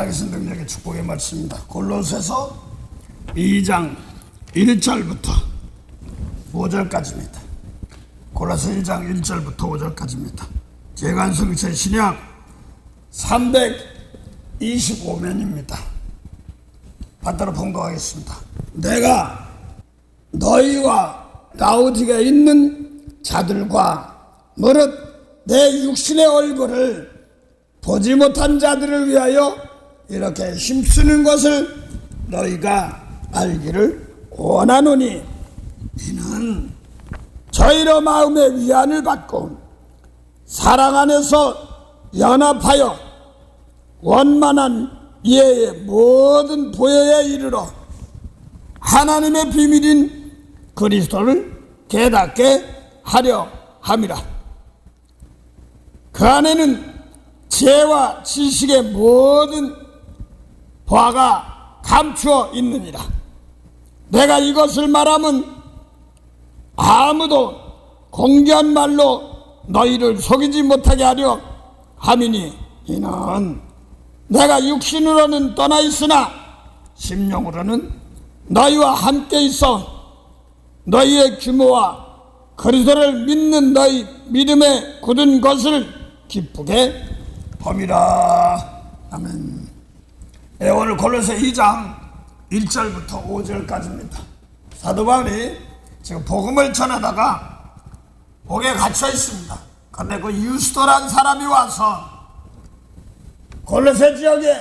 살아계신 능력의 축복의 말씀입니다. 골로새서 2장 1절부터 5절까지입니다. 골로새 2장 1절부터 5절까지입니다. 재간성체 신약 325면입니다. 받들어 봉독하겠습니다. 내가 너희와 라오디게에 있는 자들과 무릇 내 육신의 얼굴을 보지 못한 자들을 위하여 이렇게 힘쓰는 것을 너희가 알기를 원하노니, 이는 저희로 마음의 위안을 받고 사랑 안에서 연합하여 원만한 이해의 모든 보혈에 이르러 하나님의 비밀인 그리스도를 깨닫게 하려 함이라. 그 안에는 지혜와 지식의 모든 바가 감추어 있느니라. 내가 이것을 말하면 아무도 공개한 말로 너희를 속이지 못하게 하려 함이니, 이는 내가 육신으로는 떠나 있으나 심령으로는 너희와 함께 있어 너희의 규모와 그리스도를 믿는 너희 믿음에 굳은 것을 기쁘게 함이라. 아멘. 오늘 골로새 2장 1절부터 5절까지입니다. 사도 바울이 지금 복음을 전하다가 옥에 갇혀 있습니다. 그런데 그 유스도라는 사람이 와서 골로새 지역에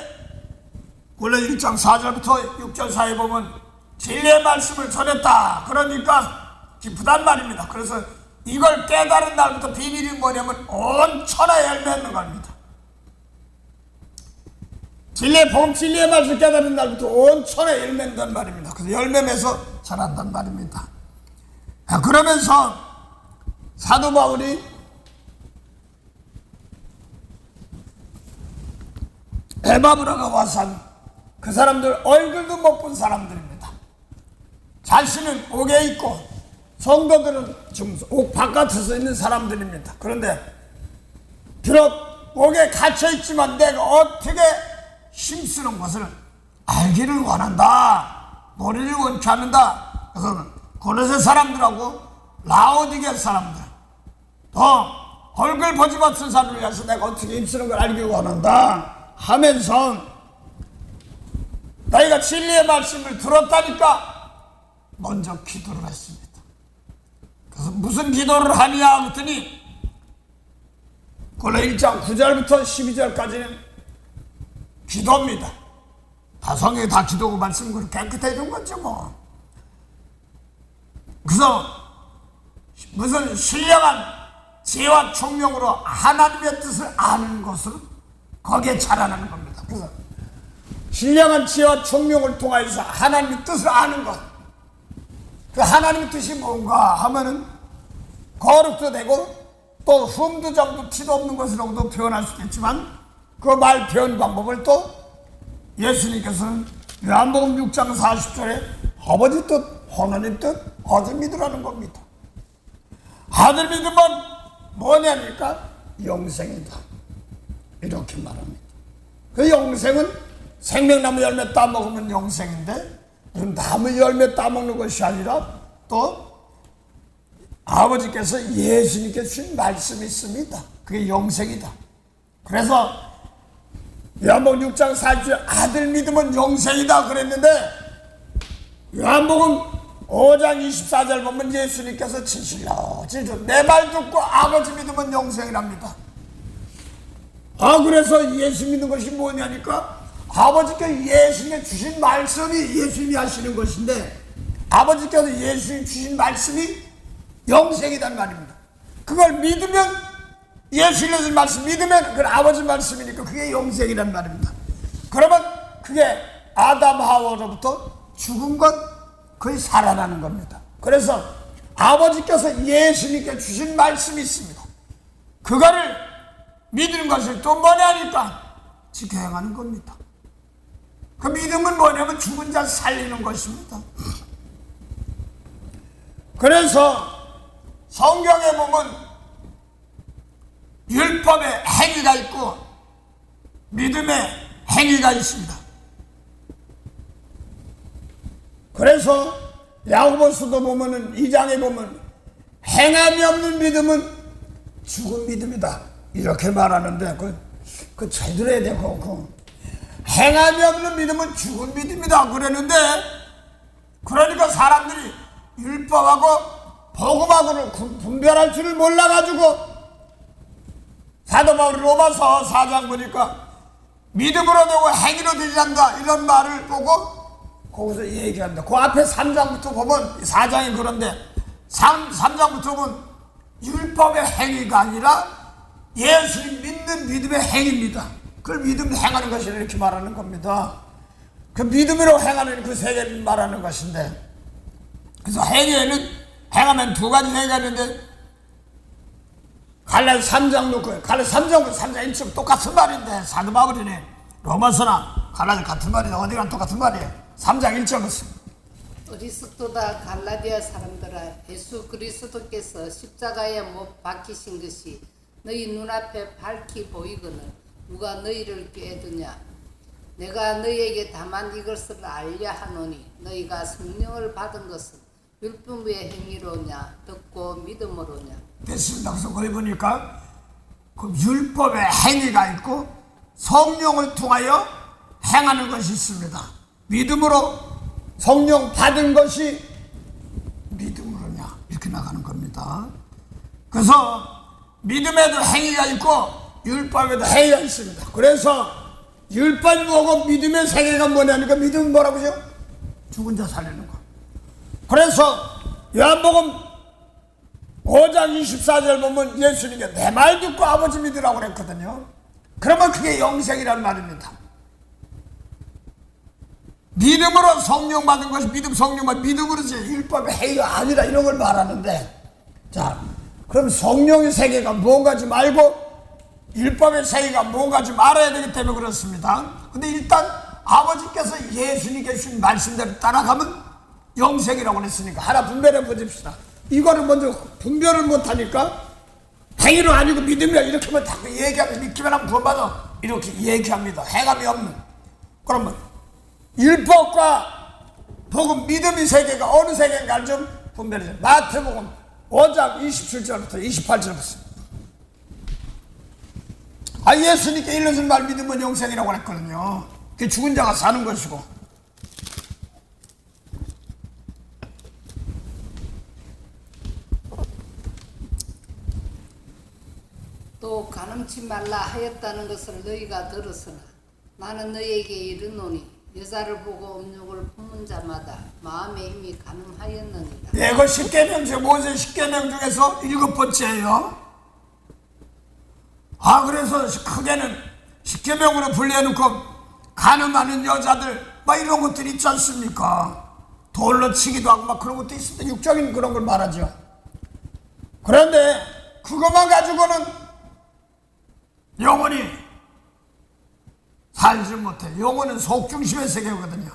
골로새 1장 4절부터 6절 사이에 보면 진리의 말씀을 전했다. 그러니까 기쁘단 말입니다. 그래서 이걸 깨달은 날부터 비밀이 뭐냐면 온 천하에 열매하는 겁니다. 진리의 복음, 진리의 말씀 깨달은 날부터 온 천하에 열매한단 말입니다. 그래서 열매면서 자란단 말입니다. 그러면서 사도 바울이 에바브라가 와서 그 사람들 얼굴도 못 본 사람들입니다. 자신은 옥에 있고 성도들은 지금 옥 바깥에서 있는 사람들입니다. 그런데 비록 옥에 갇혀 있지만 내가 어떻게 힘쓰는 것을 알기를 원한다. 머리를 원치 않는다. 그래서 골로새 사람들하고 라오디게 사람들, 또 얼굴 보지 못한 사람을 위해서 내가 어떻게 힘쓰는 걸 알기를 원한다 하면서, 너희가 진리의 말씀을 들었다니까 먼저 기도를 했습니다. 그래서 무슨 기도를 하냐 했더니 골로새 1장 9절부터 12절까지는 기도입니다. 다 성경이 다 기도고 말씀은 그렇게 깨끗해 준 거죠 뭐. 그래서 무슨 신령한 지혜와 총명으로 하나님의 뜻을 아는 것으로 거기에 자라나는 겁니다. 그래서 신령한 지혜와 총명을 통하여서 하나님의 뜻을 아는 것, 그 하나님의 뜻이 뭔가 하면은 거룩도 되고 또 흠도 정도 티도 없는 것이라고도 표현할 수 있겠지만, 그 말 표현 방법을 또 예수님께서는 요한복음 6장 40절에 아버지 뜻, 하나님 뜻, 아들 믿으라는 겁니다. 아들 믿으면 뭐냐니까 영생이다, 이렇게 말합니다. 그 영생은 생명나무 열매 따먹으면 영생인데, 나무 열매 따먹는 것이 아니라 또 아버지께서 예수님께 주신 말씀이 있습니다. 그게 영생이다. 그래서 요한복음 6장 40절 아들 믿으면 영생이다 그랬는데, 요한복음 5장 24절 보면 예수님께서 진실로 내 말 듣고 아버지 믿으면 영생이랍니다. 그래서 예수 믿는 것이 뭐냐니까 아버지께 예수님이 주신 말씀이 예수님이 하시는 것인데, 아버지께서 예수님이 주신 말씀이 영생이란 말입니다. 그걸 믿으면, 예수님이 주신 말씀 믿으면 그 아버지 말씀이니까 그게 영생이란 말입니다. 그러면 그게 아담 하와로부터 죽은 것, 거의 살아나는 겁니다. 그래서 아버지께서 예수님께 주신 말씀이 있습니다. 그거를 믿는 것을 또 뭐냐니까 지켜 행하는 겁니다. 그 믿음은 뭐냐면 죽은 자 살리는 것입니다. 그래서 성경에 보면 율법의 행위가 있고 믿음의 행위가 있습니다. 그래서 야고보서도 보면은 2장에 보면 행함이 없는 믿음은 죽은 믿음이다 이렇게 말하는데 그 잘 들어야 돼. 행함이 없는 믿음은 죽은 믿음이다 그랬는데, 그러니까 사람들이 율법하고 복음하고를 분별할 줄을 몰라가지고 사도 바울이 로마서 4장 보니까 믿음으로 되고 행위로 되지 않는다 이런 말을 보고 거기서 얘기한다. 그 앞에 3장부터 보면 4장이 그런데 3장부터 보면 율법의 행위가 아니라 예수님 믿는 믿음의 행위입니다. 그걸 믿음 행하는 것이라 이렇게 말하는 겁니다. 그 믿음으로 행하는 그 세계를 말하는 것인데, 그래서 행위에는 행하면 두 가지 행위가 있는데 갈라디아 3장 놓고 갈라디아 3장과 3장 1장 똑같은 말인데 사도 바울이네. 로마서나 갈라디아 같은 말이야. 어디가 똑같은 말이야. 3장 1절은 어리석도다 갈라디아 사람들아, 예수 그리스도께서 십자가에 못 박히신 것이 너희 눈앞에 밝히 보이거늘 누가 너희를 꾀두냐. 내가 너희에게 다만 이것을 알려 하노니 너희가 성령을 받은 것은 율법의 행위로냐 듣고 믿음으로냐. 됐습니다. 그래서 거기 보니까 그 율법의 행위가 있고 성령을 통하여 행하는 것이 있습니다. 믿음으로 성령 받은 것이 믿음으로냐 이렇게 나가는 겁니다. 그래서 믿음에도 행위가 있고 율법에도 행위가 있습니다. 그래서 율법하고 믿음의 세계가 뭐냐니까, 믿음은 뭐라고요? 죽은 자 살리는 거. 그래서 요한복음 5장 24절 보면 예수님이 내 말 듣고 아버지 믿으라고 그랬거든요. 그러면 그게 영생이라는 말입니다. 믿음으로 성령 받은 것이 성령만 믿음으로지 율법의 행위가 아니라 이런 걸 말하는데, 자 그럼 성령의 세계가 뭔가지 말고 율법의 세계가 뭔가지 말아야 되기 때문에 그렇습니다. 근데 일단 아버지께서 예수님께 주신 말씀대로 따라가면 영생이라고 했으니까 하나 분별해 보십시다. 이거를 먼저 분별을 못하니까 행위로 아니고 믿음이라 이렇게만 자꾸 얘기하면 믿기만 하면 구원받아 이렇게 얘기합니다. 행함이 없는. 그러면 율법과 복음 믿음의 세계가 어느 세계인가를 좀 분별해요. 마태복음 5장 27절부터 28절부터 예수님께 일러준 말 믿으면 영생이라고 했거든요. 그게 죽은 자가 사는 것이고, 또 간음치 말라 하였다는 것을 너희가 들었으나 나는 너희에게 이르노니 여자를 보고 음욕을 품은 자마다 마음에 이미 간음하였느니라. 네, 그 10계명 중 모세 10계명 중에서 7번째예요. 그래서 크게는 10계명으로 분리해놓고 간음하는 여자들 막 이런 것들이 있지 않습니까? 돌로 치기도 하고 막 그런 것도 있습니다. 육적인 그런 걸 말하죠. 그런데 그것만 가지고는 영원히 살지 못해. 영혼은 속중심의 세계거든요.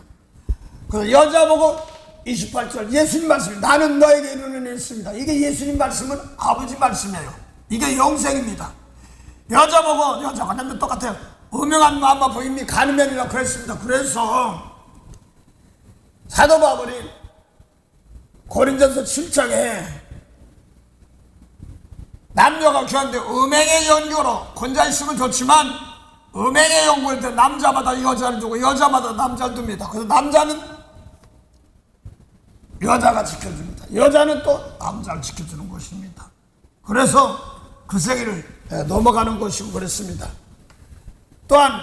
그래서 여자 보고 28절 예수님 말씀이 나는 너에게 이르는 일 있습니다. 이게 예수님 말씀은 아버지 말씀이에요. 이게 영생입니다. 여자 보고 여자가 남자 똑같아요. 음흉한 마음만 보이니 간음이라고 그랬습니다. 그래서 사도 바울이 고린도서 7장에 남녀가 교환돼 음행의 연고로 혼자 있으면 좋지만 음행의 연고일 때 남자마다 여자를 두고 여자마다 남자를 둡니다. 그래서 남자는 여자가 지켜줍니다. 여자는 또 남자를 지켜주는 것입니다. 그래서 그 세계를 넘어가는 것이고 그랬습니다. 또한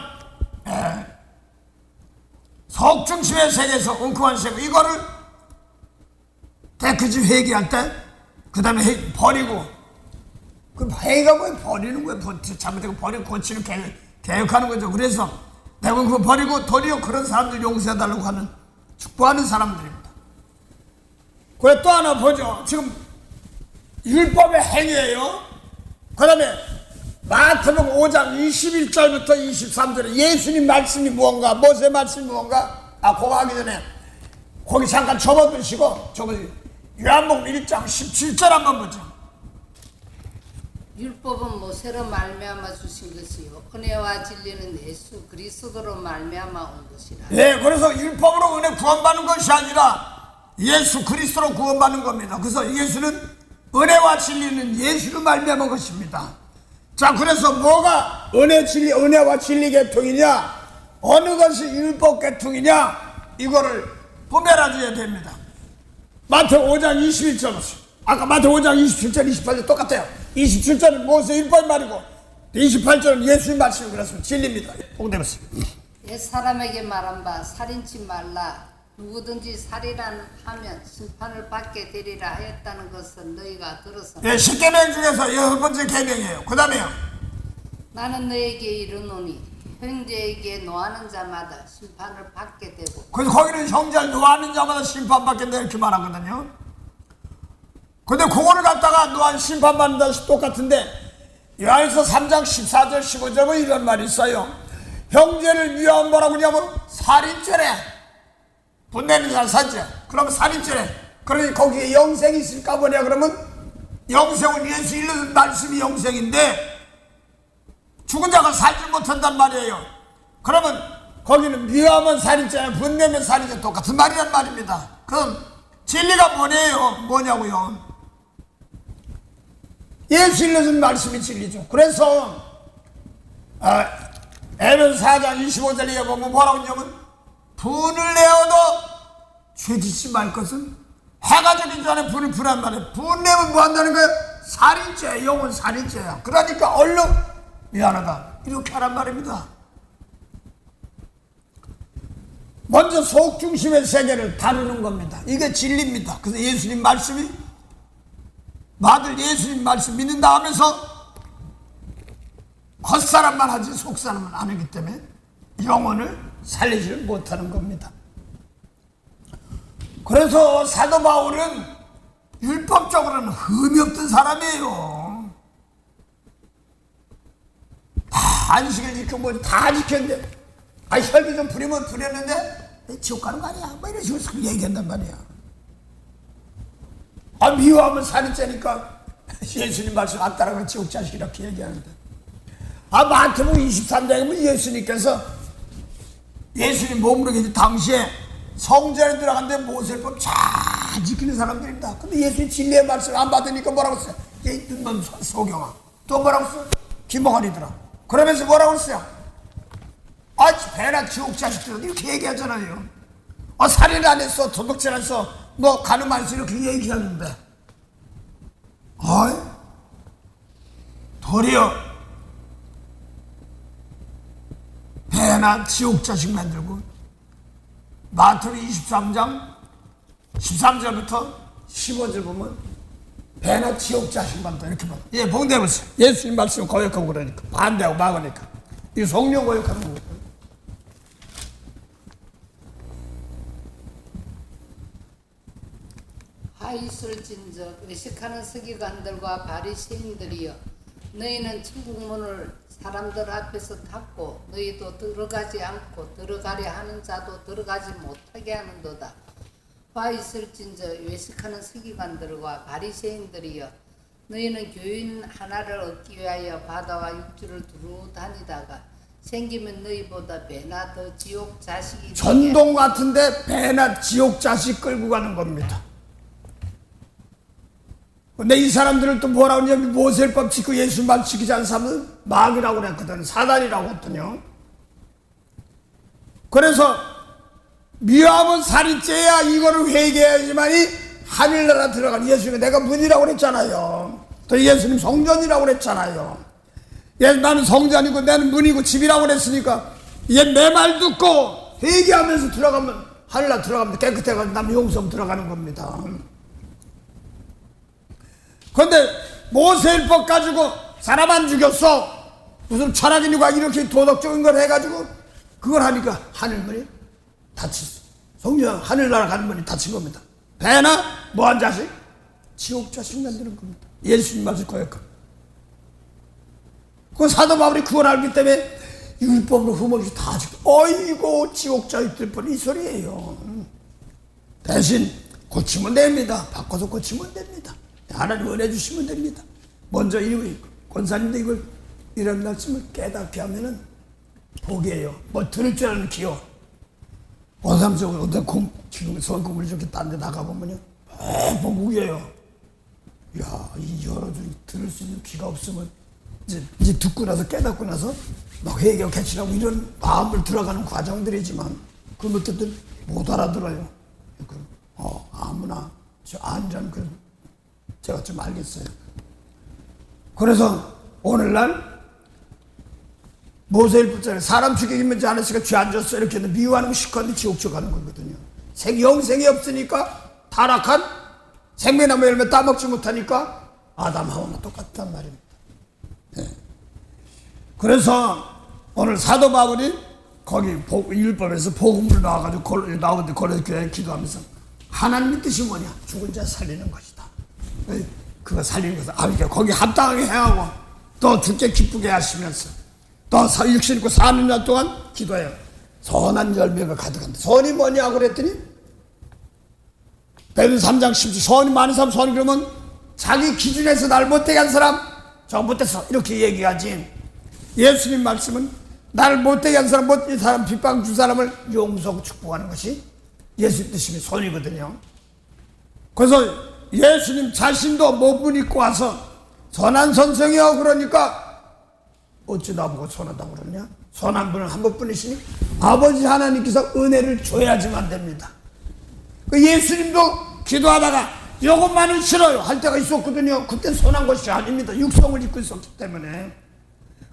속중심의 세계에서 엉큼한 세계 이거를 대크집 회개할 때 그 다음에 버리고 그 회개가 뭐예요? 버리는 거예요. 잘못되고 버리고 고치는 개혁하는 거죠. 그래서 내가 그거 버리고 도리어 그런 사람들 용서해달라고 하는 축복하는 사람들입니다. 그래 또 하나 보죠. 지금 율법의 행위예요. 그 다음에 마태복음 5장 21절부터 23절에 예수님 말씀이 무언가 모세 말씀이 무언가 그거 하기 전에 거기 잠깐 접어두시고 요한복음 1장 17절 한번 보죠. 율법은 모세로 말미암아 주신 것이요 은혜와 진리는 예수 그리스도로 말미암아 온 것이라. 예, 그래서 율법으로 은혜 구원받는 것이 아니라 예수 그리스도로 구원받는 겁니다. 그래서 예수는 은혜와 진리는 예수로 말미암은 것입니다. 자, 그래서 뭐가 은혜와 진리 계통이냐, 어느 것이 율법 계통이냐, 이거를 분별해줘야 됩니다. 마태복음 5장 21절 보세요. 아까 마태복음 5장 27절 28절 똑같아요. 27절은 모세 율법 말이고 28절은 예수님 말씀이 그렇습니다. 진리입니다. 복되었습니다. 옛 사람에게 말한 바 살인치 말라. 누구든지 살인하면 심판을 받게 되리라 하였다는 것은 너희가 들었으나. 예, 10계명 중에서 6번째 계명이에요. 그 다음에요. 나는 너에게 이르노니 형제에게 노하는 자마다 심판을 받게 되고. 그래서 거기는 형제를 노하는 자마다 심판받게 된다 이렇게 말하거든요. 근데 그거를 갖다가 노한 심판받는다 똑같은데 요한일서 3장 14절 15절에 이런 말이 있어요. 형제를 미워하면 뭐라고 하냐면 살인죄래. 분내는 자는 살인죄. 그러면 살인죄래. 그러니 거기에 영생이 있을까 보냐 그러면 영생은 예수 일러준 말씀이 영생인데 죽은 자가 살지 못한단 말이에요. 그러면 거기는 미워하면 살인죄나 분내면 살인죄 똑같은 말이란 말입니다. 그럼 진리가 뭐냐고요? 예수 일러준 말씀이 진리죠. 그래서 에베소 4장 25절에 보면 뭐라고 하냐면 분을 내어도 죄짓지 말 것은 해가 지기 전에 분을 부란 말이에요. 분 내면 뭐 한다는 거예요? 살인죄, 영은 살인죄야. 그러니까 얼른 미안하다 이렇게 하란 말입니다. 먼저 속 중심의 세계를 다루는 겁니다. 이게 진리입니다. 그래서 예수님 말씀이 아들 예수님 말씀 믿는다 하면서 겉사람만 하지 속사람은 안 하기 때문에 영혼을 살리지를 못하는 겁니다. 그래서 사도 바울은 율법적으로는 흠이 없던 사람이에요. 다 안식을 지키고 뭐 다 지켰는데 혈기 좀 부리면 부렸는데 지옥 가는 거 아니야 뭐 이런 식으로 얘기한단 말이야. 미워하면 살인죄니까 예수님 말씀 안 따라가면 지옥 자식 이렇게 얘기하는데 마태복음 23장에 보면 예수님께서 예수님 몸으로 계실 당시에 성전에 들어갔는데 모세법 잘 지키는 사람들입니다. 근데 예수님 진리의 말씀 안 받으니까 뭐라고 했어요? 눈만 소경아. 또 뭐라고 했어요? 기몽하리더라. 그러면서 뭐라고 했어요? 배나 지옥 자식들 이렇게 얘기하잖아요. 살인 안 했어, 도둑질 안 했어, 뭐 간음 안 했어 이렇게 얘기하는데 도리어 배나 지옥 자식 만들고 마태복음 23장 13절부터 15절 보면 배나 지옥 자식 만들어 이렇게 봐. 예, 봉대보세요. 예수님 말씀 거역하고 그러니까 반대하고 막으니까 이 성령 거역하는 거예요. 하있을진즉 외식하는 서기관들과 바리새인들이여 너희는 천국 문을 사람들 앞에서 닫고 너희도 들어가지 않고 들어가려 하는 자도 들어가지 못하게 하는도다. 하있을진즉 외식하는 서기관들과 바리새인들이여 너희는 교인 하나를 얻기 위하여 바다와 육지를 두루 다니다가 생기면 너희보다 배나 더 지옥 자식이 전동 같은데 배나 지옥 자식 끌고 가는 겁니다. 근데 이 사람들은 또 뭐라고 하냐면 모세율법 지키고 예수 말 지키지 않는 사람은 마귀라고 그랬거든. 사단이라고 했더니요. 그래서 미워하면 살인죄야 이거를 회개해야지만이 하늘나라 들어가는 예수님 내가 문이라고 그랬잖아요. 또 예수님 성전이라고 그랬잖아요. 나는 성전이고 나는 문이고 집이라고 그랬으니까 내 말 듣고 회개하면서 들어가면 하늘나라 들어가면 깨끗해가지고 남 용성 들어가는 겁니다. 그런데 모세율법 가지고 사람 안 죽였어. 무슨 철학인이가 이렇게 도덕적인 걸 해가지고 그걸 하니까 하늘문이 닫혔어. 성령 하늘나라 가는 문이 닫힌 겁니다. 배나 뭐한 자식? 지옥 자식 만드는 겁니다. 예수님 말씀 거역하고. 그 사도 바울이 그걸 알기 때문에 율법으로 흠없이 다 죽고 어이고 지옥 자식들 뻔 이 소리예요. 대신 고치면 됩니다. 바꿔서 고치면 됩니다. 하나님 은혜 주시면 됩니다. 먼저 이유가 있고 권사님도 이걸 이런 말씀을 깨닫게 하면은 복이에요. 뭐 들을 줄 아는 기요. 어삼적으로 지금 성공을 이렇게 딴 데 나가보면요. 복이에요. 야, 이 여러분이 들을 수 있는 귀가 없으면 이제 듣고 나서 깨닫고 나서 막 회개하고 개치라고 이런 마음을 들어가는 과정들이지만 그 못했던 못 알아들어요. 아무나 저 아니라는 그 제가 좀 알겠어요. 그래서 오늘날 모세일 붙자에 사람 죽이면 지 않았으니까 죄 안 졌어 이렇게 미워하는 거 시커니 지옥 가는 거거든요. 영생이 없으니까 타락한 생명나무 열매 따먹지 못하니까 아담하고나 똑같단 말입니다. 네. 그래서 오늘 사도 바울이 거기 율법에서 복음으로 나오는데 고린도교회에 기도하면서 하나님의 뜻이 뭐냐? 죽은 자 살리는 것이다. 그거 살리는 것은 그러니까 거기 합당하게 행하고 또 주께 기쁘게 하시면서 또 육신 입고 4년 동안 기도해요. 선한 열매가 가득한다. 선이 뭐냐 그랬더니 베드로 3장 10절 선이 많은 사람 선이 그러면 자기 기준에서 날 못되게 한 사람 저 못됐어 이렇게 얘기하지. 예수님 말씀은 나를 못되게 한 사람 못된 사람 빗방 준 사람을 용서하고 축복하는 것이 예수님 뜻이면 선이거든요. 그래서 예수님 자신도 몸을 입고 와서 선한 선생이여 그러니까 어찌 나보고 선하다고 그러냐? 선한 분은 한 분뿐이시니 아버지 하나님께서 은혜를 줘야지만 됩니다. 예수님도 기도하다가 이것만은 싫어요 할 때가 있었거든요. 그때 선한 것이 아닙니다. 육성을 입고 있었기 때문에.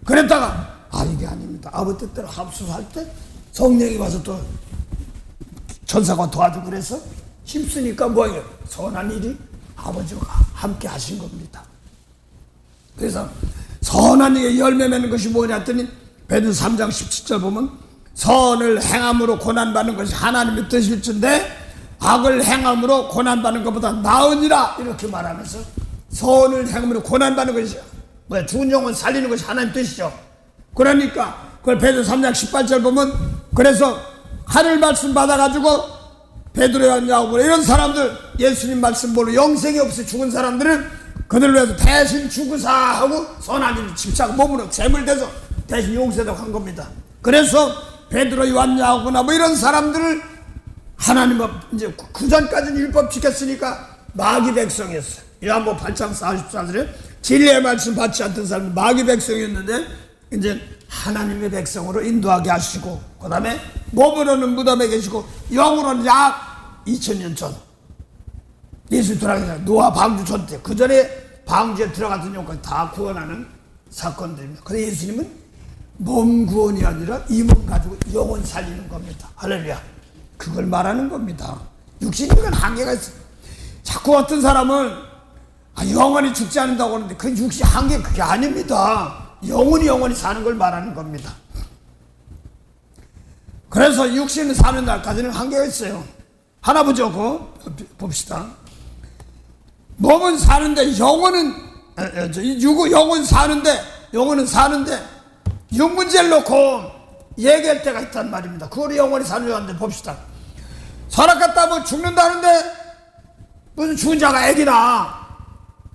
그랬다가 이게 아닙니다. 아버지 뜻대로 합수할 때 성령이 와서 또 천사가 도와주고 그래서 힘쓰니까 뭐예요? 선한 일이 아버지와 함께 하신 겁니다. 그래서 선한 일에 열매 맺는 것이 뭐냐 했더니 베드로 3장 17절 보면 선을 행함으로 고난받는 것이 하나님의 뜻일진데 악을 행함으로 고난받는 것보다 나으니라 이렇게 말하면서 선을 행함으로 고난받는 것이 죽은 영혼 살리는 것이 하나님의 뜻이죠. 그러니까 그걸 베드로 3장 18절 보면 그래서 하늘 말씀 받아가지고 베드로야 야고보 이런 사람들 예수님 말씀 모르고 영생이 없이 죽은 사람들은 그들을 위해서 대신 죽으사 하고 선한 일을 집착 몸으로 재물 대서 대신 용서하고 한 겁니다. 그래서 베드로 요한 야고보나 뭐 이런 사람들을 하나님 이제 그 전까지는 율법 지켰으니까 마귀 백성이었어요. 요한복음 8장 44절에 진리의 말씀 받지 않던 사람은 마귀 백성이었는데 이제 하나님의 백성으로 인도하게 하시고 그 다음에 몸으로는 무덤에 계시고 영으로는 약 2000년 전 예수 들어가기 전에 노아 방주 전때 그 전에 방주에 들어갔던 영까지 다 구원하는 사건들입니다. 그래서 예수님은 몸 구원이 아니라 이 몸 가지고 영혼 살리는 겁니다. 할렐루야. 그걸 말하는 겁니다. 육신이면 한계가 있어요. 자꾸 어떤 사람은 영원히 죽지 않는다고 하는데 그 육신 한계 그게 아닙니다. 영원히 사는 걸 말하는 겁니다. 그래서 육신을 사는 날까지는 한계가 있어요. 하나 보죠. 봅시다. 몸은 사는데 영혼은 영혼은 사는데 육문제를 놓고 얘기할 때가 있단 말입니다. 그걸 영원히 사는 줄 아는데 봅시다. 선악 갖다 뭐 죽는다는데 무슨 죽은 자가 애기나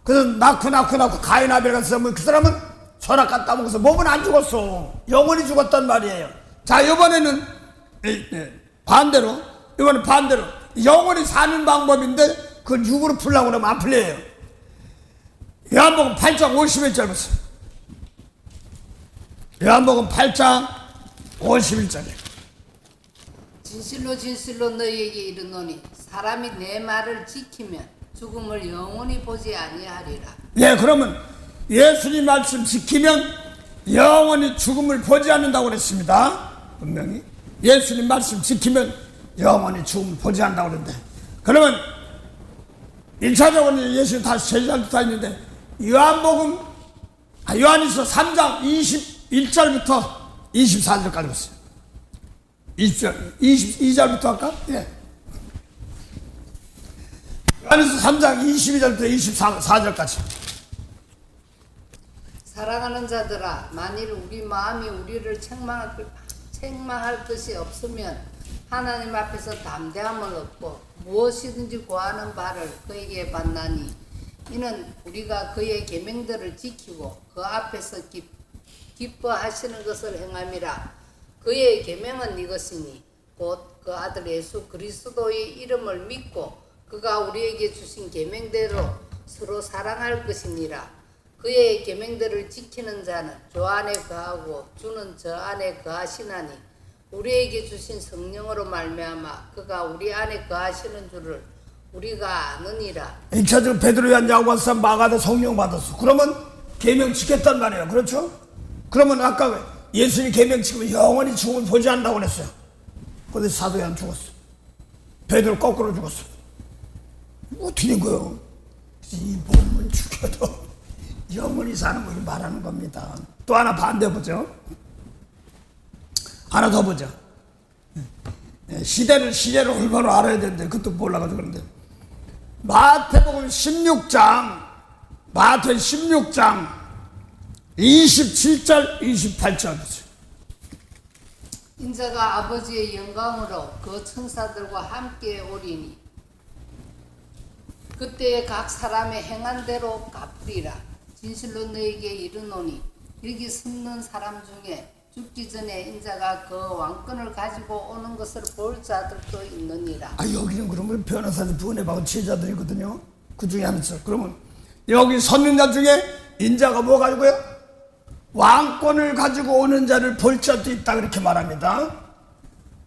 그래서 낳고 가인 아벨 같은 그 사람은 선악 갖다 먹어서 몸은 안 죽었어. 영혼이 죽었단 말이에요. 자 이번에는 반대로 영혼이 사는 방법인데 그걸 육으로 풀려고 그러면 안 풀려요. 요한복음 8장 51절 보세요. 요한복음 8장 51절에 진실로 너희에게 이르노니 사람이 내 말을 지키면 죽음을 영원히 보지 아니하리라. 예, 그러면 예수님 말씀 지키면 영원히 죽음을 보지 않는다고 그랬습니다. 분명히 예수님 말씀 지키면 영원히 죽음을 보지 않는다고 그랬는데 그러면 1차적으로 예수님 다시 제자들 다 있는데 요한일서 3장 21절부터 24절까지 보세요. 22절부터 할까? 예. 요한일서 3장 22절부터 24절까지. 사랑하는 자들아, 만일 우리 마음이 우리를 책망할 것이 없으면 하나님 앞에서 담대함을 얻고 무엇이든지 구하는 바를 그에게 받나니 이는 우리가 그의 계명들을 지키고 그 앞에서 기뻐하시는 것을 행함이라. 그의 계명은 이것이니 곧 그 아들 예수 그리스도의 이름을 믿고 그가 우리에게 주신 계명대로 서로 사랑할 것이니라. 그의 계명들을 지키는 자는 주 안에 거하고 주는 저 안에 거하시나니 우리에게 주신 성령으로 말미암아 그가 우리 안에 거하시는 줄을 우리가 아느니라. 1차적으로 베드로, 요한, 야고보서 마가다 성령 받았어. 그러면 계명 지켰단 말이에요. 그렇죠? 그러면 아까 예수님 계명 지키면 영원히 죽음을 보지 않는다고 그랬어요. 근데 사도 요한 죽었어. 베드로 거꾸로 죽었어. 어떻게 된 거예요? 이 몸을 죽여도 영원히 사는 걸 말하는 겁니다. 또 하나 반대 보죠. 하나 더 보죠. 시대를 올바로 알아야 되는데 그것도 몰라가지고 그런데 마태복음 16장 27절 28절 인자가 아버지의 영광으로 그 천사들과 함께 오리니 그때 각 사람의 행한 대로 갚으리라. 진실로 너에게 이르노니 여기 숨는 사람 중에 죽기 전에 인자가 그 왕권을 가지고 오는 것을 볼 자들도 있느니라. 여기는 그러면 변호사들 부은혜받은 제자들이거든요. 그 중에 하나 있어. 그러면 여기 섰는 자 중에 인자가 뭐 가지고요? 왕권을 가지고 오는 자를 볼 자도 있다 그렇게 말합니다.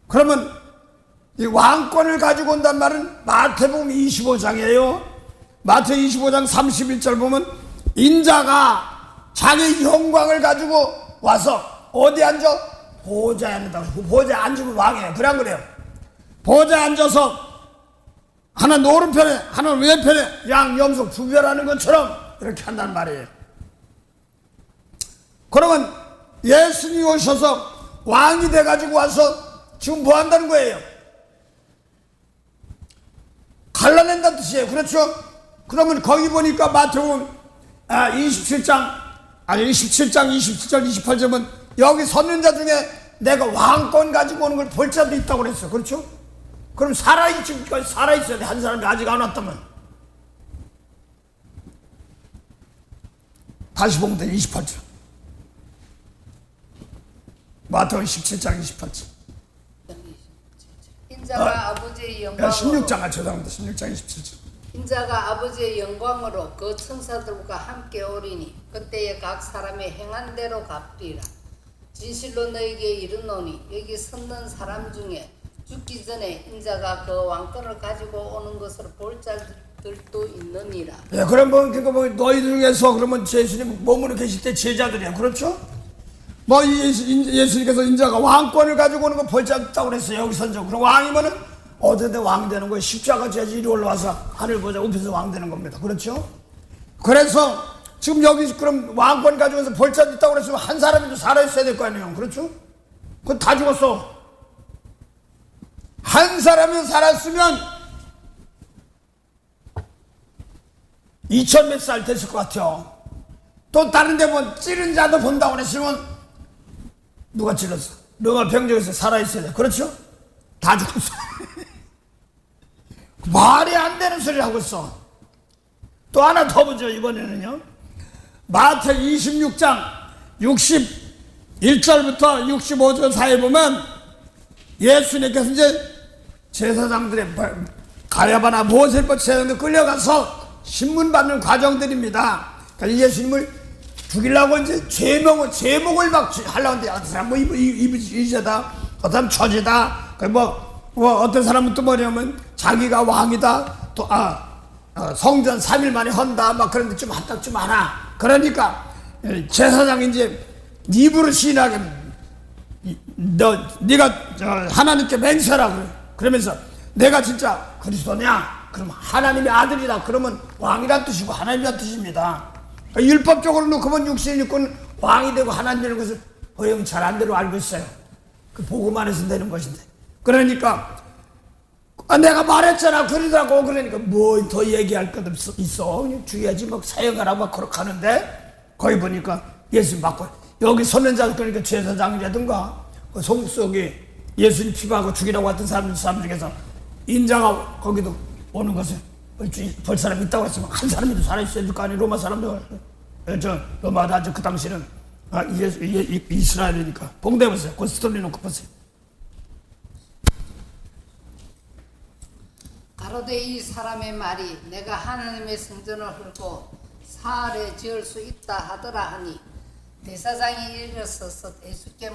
그러면 이 왕권을 가지고 온단 말은 마태복음 25장이에요. 마태 25장 31절 보면 인자가 자기 영광을 가지고 와서 어디 앉아? 보좌에 앉는다고. 보좌에 앉으면 왕이에요. 그래 안 그래요? 보좌에 앉아서 하나는 오른편에 하나는 왼편에 양 염소 구별하는 것처럼 이렇게 한단 말이에요. 그러면 예수님이 오셔서 왕이 돼가지고 와서 지금 뭐 한다는 거예요? 갈라낸다는 뜻이에요. 그렇죠? 그러면 거기 보니까 마태복음 27장 27절 28절은 여기 섰는 자 중에 내가 왕권 가지고 오는 걸 볼 자도 있다고 그랬어. 그렇죠? 그럼 살아있어야 돼. 한 사람이 아직 안 왔다면. 다시 보면 돼. 28절. 마태복음 17장 28절. 인자가 아버지의 영광으로 16장 죄송합니다. 16장 27절. 인자가 아버지의 영광으로 그 천사들과 함께 오리니 그때에 각 사람의 행한 대로 갚으리라. 진실로 너에게 이르노니 여기 섰는 사람 중에 죽기 전에 인자가 그 왕권을 가지고 오는 것을 볼 자들도 있느니라. 예, 그럼 너희 중에서 그러면 예수님 몸으로 계실 때 제자들이야. 그렇죠? 예수님께서 인자가 왕권을 가지고 오는 거 볼 자 있다고 그랬어요. 여기 선정. 그럼 왕이면은 어디든 왕 되는 거예요. 십자가 지야지 이리 올라와서 하늘 보자 우편에서 왕 되는 겁니다. 그렇죠? 그래서 지금 여기 그럼 왕권 가지고서 볼 자도 있다고 그랬으면 한 사람이도 살아있어야 될 거 아니에요. 그렇죠? 그건 다 죽었어. 한 사람이 살았으면 2000 몇 살 됐을 것 같아요. 또 다른 데 보면 찌른 자도 본다고 그랬으면 누가 찔렀어? 너가 병적에서 살아있어야 돼. 그렇죠? 다 죽었어. 말이 안 되는 소리를 하고 있어. 또 하나 더 보죠. 이번에는요. 마태 26장 61절부터 65절 사이에 보면 예수님께서 이제 제사장들의 가야바나 모세법 제사장들 끌려가서 신문 받는 과정들입니다. 그러니까 예수님을 죽이려고 이제 제목을 막 하려고 하는데 어떤 사람은 이자다, 어떤 사람은 처지다, 어떤 사람은 또 뭐냐면 자기가 왕이다, 또 성전 3일 만에 헌다, 막 그런데 좀 한딱 좀 하나. 그러니까 제사장이 이제 입으로 시인하게 네가 하나님께 맹세하라 그래. 그러면서 내가 진짜 그리스도냐? 그럼 하나님의 아들이다. 그러면 왕이란 뜻이고 하나님이란 뜻입니다. 율법적으로 놓고는 육신이 있고는 왕이 되고 하나님 되는 것을 허영 잘 안 대로 알고 있어요. 그 보고만 해서 되는 것인데. 그러니까 내가 말했잖아. 그러더라고. 그러니까 뭐 더 얘기할 것 있어. 그냥 죽여야지 막 사형하라고 막 그렇게 하는데 거기 보니까 예수님 맞고 여기 서는 자 그러니까 제사장이라든가 그 속속에 예수님 피부하고 죽이라고 했던 사람 중에서 인자가 거기도 오는 것을 볼 사람이 있다고 했으면 한 사람이라도 살아있어야 될 거 아니에요. 로마 사람들. 로마다 그 당시는 이게 이스라엘이니까. 봉대보세요. 고스톱 놓고 보세요. 가로되 이 사람의 말이 내가 하나님의 성전을 헐고 사흘에 지을 수 있다 하더라 하니 대제사장이 일어서서 예수께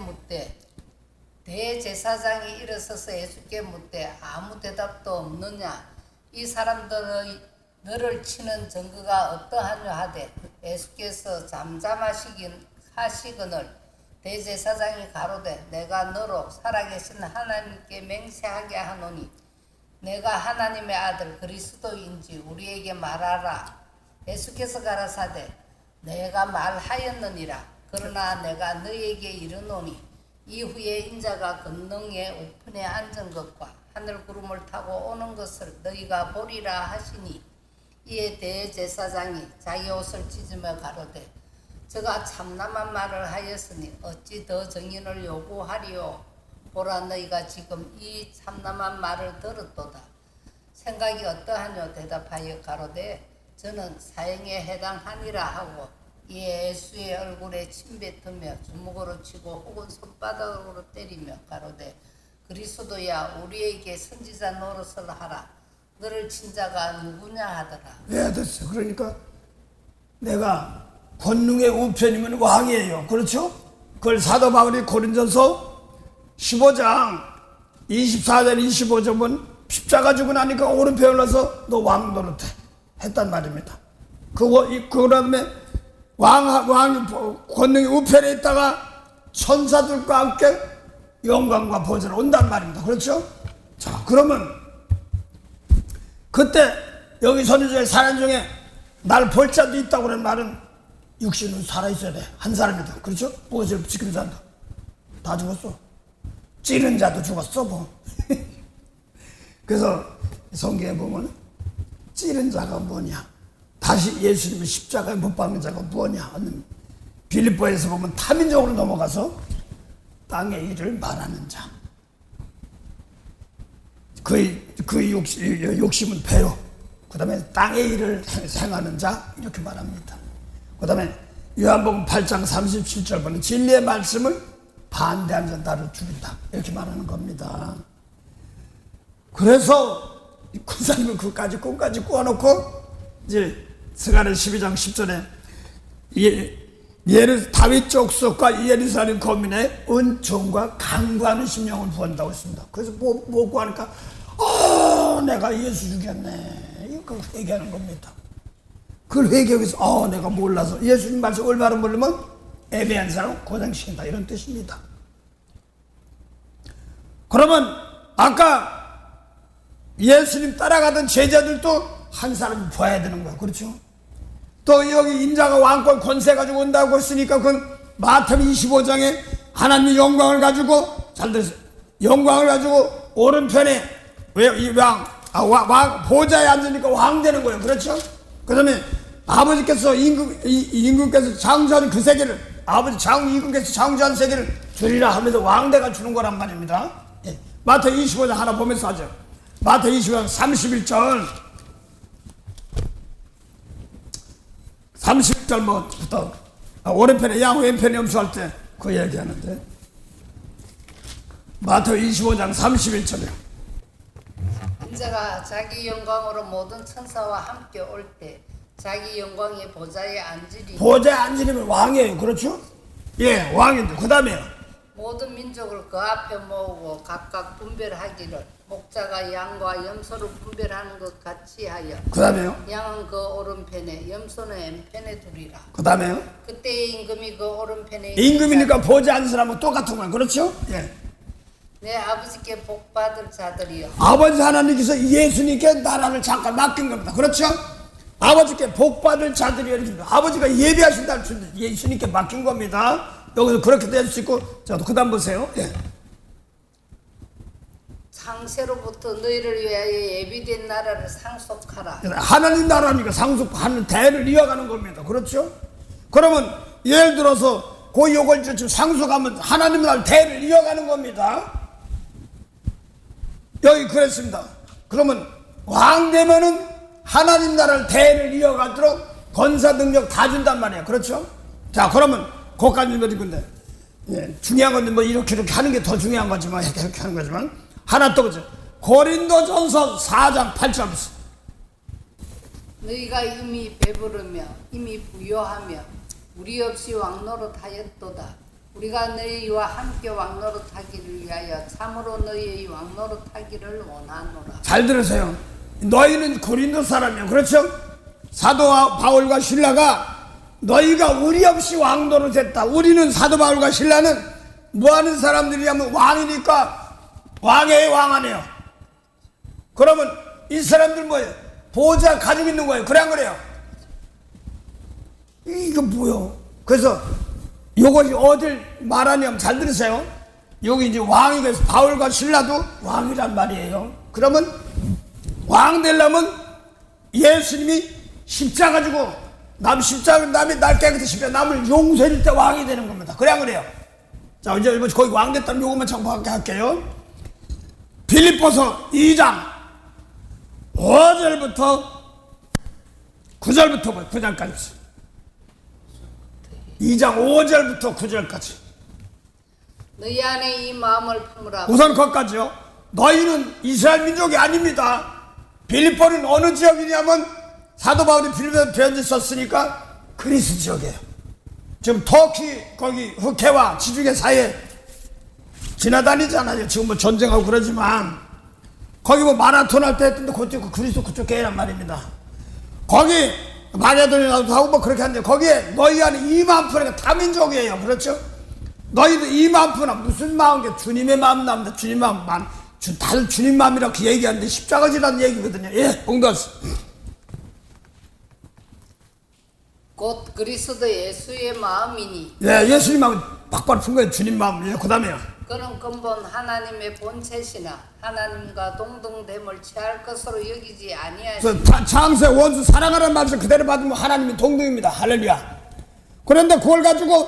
묻되 아무 대답도 없느냐. 이 사람들의 너를 치는 증거가 어떠하냐 하되 예수께서 잠잠하시거늘 대제사장이 가로되 내가 너로 살아계신 하나님께 맹세하게 하노니 내가 하나님의 아들 그리스도인지 우리에게 말하라. 예수께서 가라사대 내가 말하였느니라. 그러나 내가 너희에게 이르노니 이후에 인자가 권능의 우편에 앉은 것과 하늘 구름을 타고 오는 것을 너희가 보리라 하시니 이에 대제사장이 자기 옷을 찢으며 가로되 저가 참남한 말을 하였으니 어찌 더 증인을 요구하리요. 보라 너희가 지금 이 참남한 말을 들었도다. 생각이 어떠하뇨. 대답하여 가로되 저는 사형에 해당하니라 하고 이에 예수의 얼굴에 침뱉으며 주먹으로 치고 혹은 손바닥으로 때리며 가로되 그리스도야 우리에게 선지자 노릇을 하라. 너를 친 자가 누구냐 하더라. 네, 됐어요. 그러니까 내가 권능의 우편이면 왕이에요. 그렇죠? 그걸 사도 바울이 고린전서 15장 24절 25절은 십자가 주고 나니까 오른편에 올라서 너 왕 노릇해 했단 말입니다. 그 다음에 왕 권능의 우편에 있다가 천사들과 함께 영광과 보좌로 온단 말입니다. 그렇죠? 자, 그러면 그때 여기 선지자의 사람 중에 날 볼 자도 있다고 그런 말은 육신은 살아있어야 돼. 한 사람이다. 그렇죠? 무엇을 지키는 자다. 다 죽었어. 찌른 자도 죽었어 뭐. 그래서 성경에 보면 찌른 자가 뭐냐, 다시 예수님의 십자가에 못 박는 자가 뭐냐 하는, 빌립보에서 보면 타민족으로 넘어가서 땅의 일을 말하는 자, 그의 욕심은 배요. 그 다음에 땅의 일을 행하는 자, 이렇게 말합니다. 그 다음에 요한복음 8장 37절 보면 진리의 말씀을 반대한 자 나를 죽인다, 이렇게 말하는 겁니다. 그래서 군사님은 그까지 꿈까지 꾸어놓고 이제 스가랴 12장 10절에 다윗 족속과 예루살렘 거민의 은총과 강구하는 심령을 부한다고 했습니다. 그래서 뭐 구하니까 내가 예수 죽였네, 이거 회개하는 겁니다. 그걸 회개해서 내가 몰라서 예수님 말씀 얼마나 모르면 애매한 사람 고생시킨다, 이런 뜻입니다. 그러면 아까 예수님 따라가던 제자들도 한 사람을 봐야 되는 거야. 그렇죠? 또 여기 인자가 왕권 권세 가지고 온다고 했으니까 그건 마태복음 25장에 하나님의 영광을 가지고, 잘 들으세요, 영광을 가지고 오른편에 왕 보좌에 앉으니까 왕 되는 거예요. 그렇죠? 그 다음에 아버지께서 임금께서 창조한 그 세계를, 임금께서 창조한 세계를 주리라 하면서 왕대가 주는 거란 말입니다. 예. 마태복음 25장 하나 보면서 하죠. 마태복음 25장 31절부터 오른편에 양 왼편에 염소할 때 그 얘기하는데, 마태복음 25장 31절에 인자가 자기 영광으로 모든 천사와 함께 올 때 자기 영광의 보좌에 앉으리니, 보좌에 앉으려면 왕이에요. 그렇죠? 예, 왕인데 그 다음에 모든 민족을 그 앞에 모으고 각각 분별하기를 목자가 양과 염소를 분별하는 것 같이 하여, 그 다음에요, 양은 그 오른편에 염소는 왼편에 두리라. 그 다음에요, 그때 임금이 그 오른편에 임금이니까 보좌에 앉은 사람은 똑같은 거예요. 그렇죠? 예. 내 아버지께 복받을 자들이여, 아버지 하나님께서 예수님께 나라를 잠깐 맡긴 겁니다. 그렇죠? 아버지께 복받을 자들이여, 이렇게 아버지가 예비하신다는 줄 예수님께 맡긴 겁니다. 여기서 그렇게 될 수 있고, 그 다음 보세요. 예. 창세로부터 너희를 위하여 예비된 나라를 상속하라. 하나님 나라니까 상속하는 대를 이어가는 겁니다. 그렇죠? 그러면 예를 들어서 그 요걸 지금 상속하면 하나님 나라 대를 이어가는 겁니다. 여기 그랬습니다. 그러면 왕 되면은 하나님 나라를 대를 이어가도록 권사 능력 다 준단 말이에요. 그렇죠? 자, 그러면 거기까지 어디 건데 중요한 건데 뭐 이렇게 하는 게 더 중요한 거지만 이렇게 하는 거지만 하나 또 보죠. 고린도전서 4장 8절. 너희가 이미 배부르며 이미 부요하며 우리 없이 왕노릇하였도다. 우리가 너희와 함께 왕노릇하기를 위하여 참으로 너희의 왕노릇하기를 원하노라. 잘 들으세요. 너희는 고린도 사람이요. 그렇죠? 사도 바울과 신라가 너희가 우리 없이 왕노릇했다. 우리는 사도 바울과 신라는 뭐하는 사람들이냐면 왕이니까 왕의 왕하네요. 그러면 이 사람들 뭐예요? 보호자 가지고 있는 거예요. 그래 안 그래요? 이거 뭐요? 그래서 요것이 어딜 말하냐면 잘 들으세요. 여기 이제 왕이 돼서 바울과 신라도 왕이란 말이에요. 그러면 왕 되려면 예수님이 십자가 지고 십자가 남이 날 깨끗이 십자 남을 용서해 줄 때 왕이 되는 겁니다. 그래 안 그래요? 자 이제 거기 왕 됐다면 요것만 참고하게 할게요. 빌립보서 2장 5절부터 9절부터 9절까지 2장 5절부터 9절까지 너희 안에 이 마음을 품으라. 우선 거기까지요. 너희는 이스라엘 민족이 아닙니다. 빌립보는 어느 지역이냐면 사도 바울이 빌립보에 편지 썼으니까 그리스 지역이에요. 지금 터키 거기 흑해와 지중해 사이에 지나다니잖아요. 지금 뭐 전쟁하고 그러지만 거기 뭐 마라톤 할 때 했던데 그쪽 그리스 그쪽 계란 말입니다. 거기 마게도니아도 하고 뭐 그렇게 하는데 거기에 너희 안에 2만 푸니까 다민족이에요. 그렇죠? 너희도 2만 푸나 무슨 마음? 게 주님의 마음 남다. 주님 마음 다들 주님 마음이라고 얘기하는데 십자가지라는 얘기거든요. 예, 봉도스. 곧 그리스도 예수의 마음이니. 예, 예수님 마음 박발 푼 거예요. 주님 마음. 예, 그 다음에요. 그는 근본 하나님의 본체시나 하나님과 동등됨을 취할 것으로 여기지 아니하시니. 창세 원수 사랑하라는 말씀 그대로 받으면 하나님이 동등입니다. 할렐루야. 그런데 그걸 가지고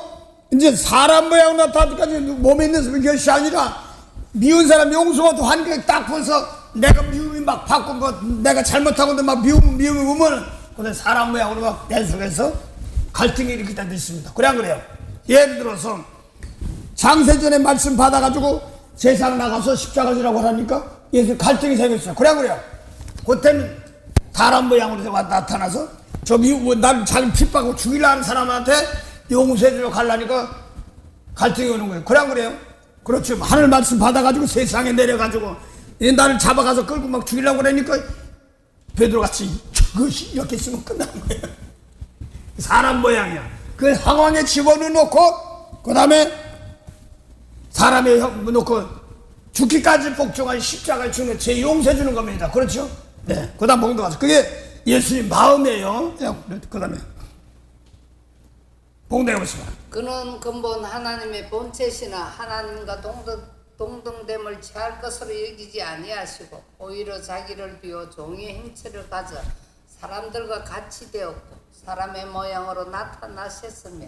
이제 사람 모양 나타까지 몸에 있는 것이 아니라 미운 사람 용서도 한개 딱 보서 내가 미움이 막 받고 뭐 내가 잘못하고도 막 미움이 오면 근데 사람 모양으로 막 계속해서 갈등이 이렇게 다 있습니다. 그래 안 그래요? 예를 들어서 장세전에 말씀 받아가지고 세상 나가서 십자가 지라고 하니까 예수 갈등이 생겼어요. 그래 안 그래요? 그때는 사람 모양으로 나타나서 저 미국 나를 자기 핍박하고 죽이려는 사람한테 용서해주러 가려니까 갈등이 오는 거예요. 그래 안 그래요? 그렇죠. 하늘 말씀 받아가지고 세상에 내려가지고 나를 잡아가서 끌고 막 죽이려고 그러니까 베드로같이 저것이 이렇게 있으면 끝나는 거예요. 사람 모양이야. 그 상황에 집어넣고 그 다음에 사람의 형 놓고 죽기까지 복종한 십자가를 주는 제 용서해 주는 겁니다. 그렇죠? 네. 그 다음 먹는 거 가서 그게 예수님 마음이에요. 그 다음에 봉대해 보시면 그는 근본 하나님의 본체시나 하나님과 동등됨을 취할 것으로 여기지 아니하시고 오히려 자기를 비워 종의 형체를 가져 사람들과 같이 되었고 사람의 모양으로 나타나셨으며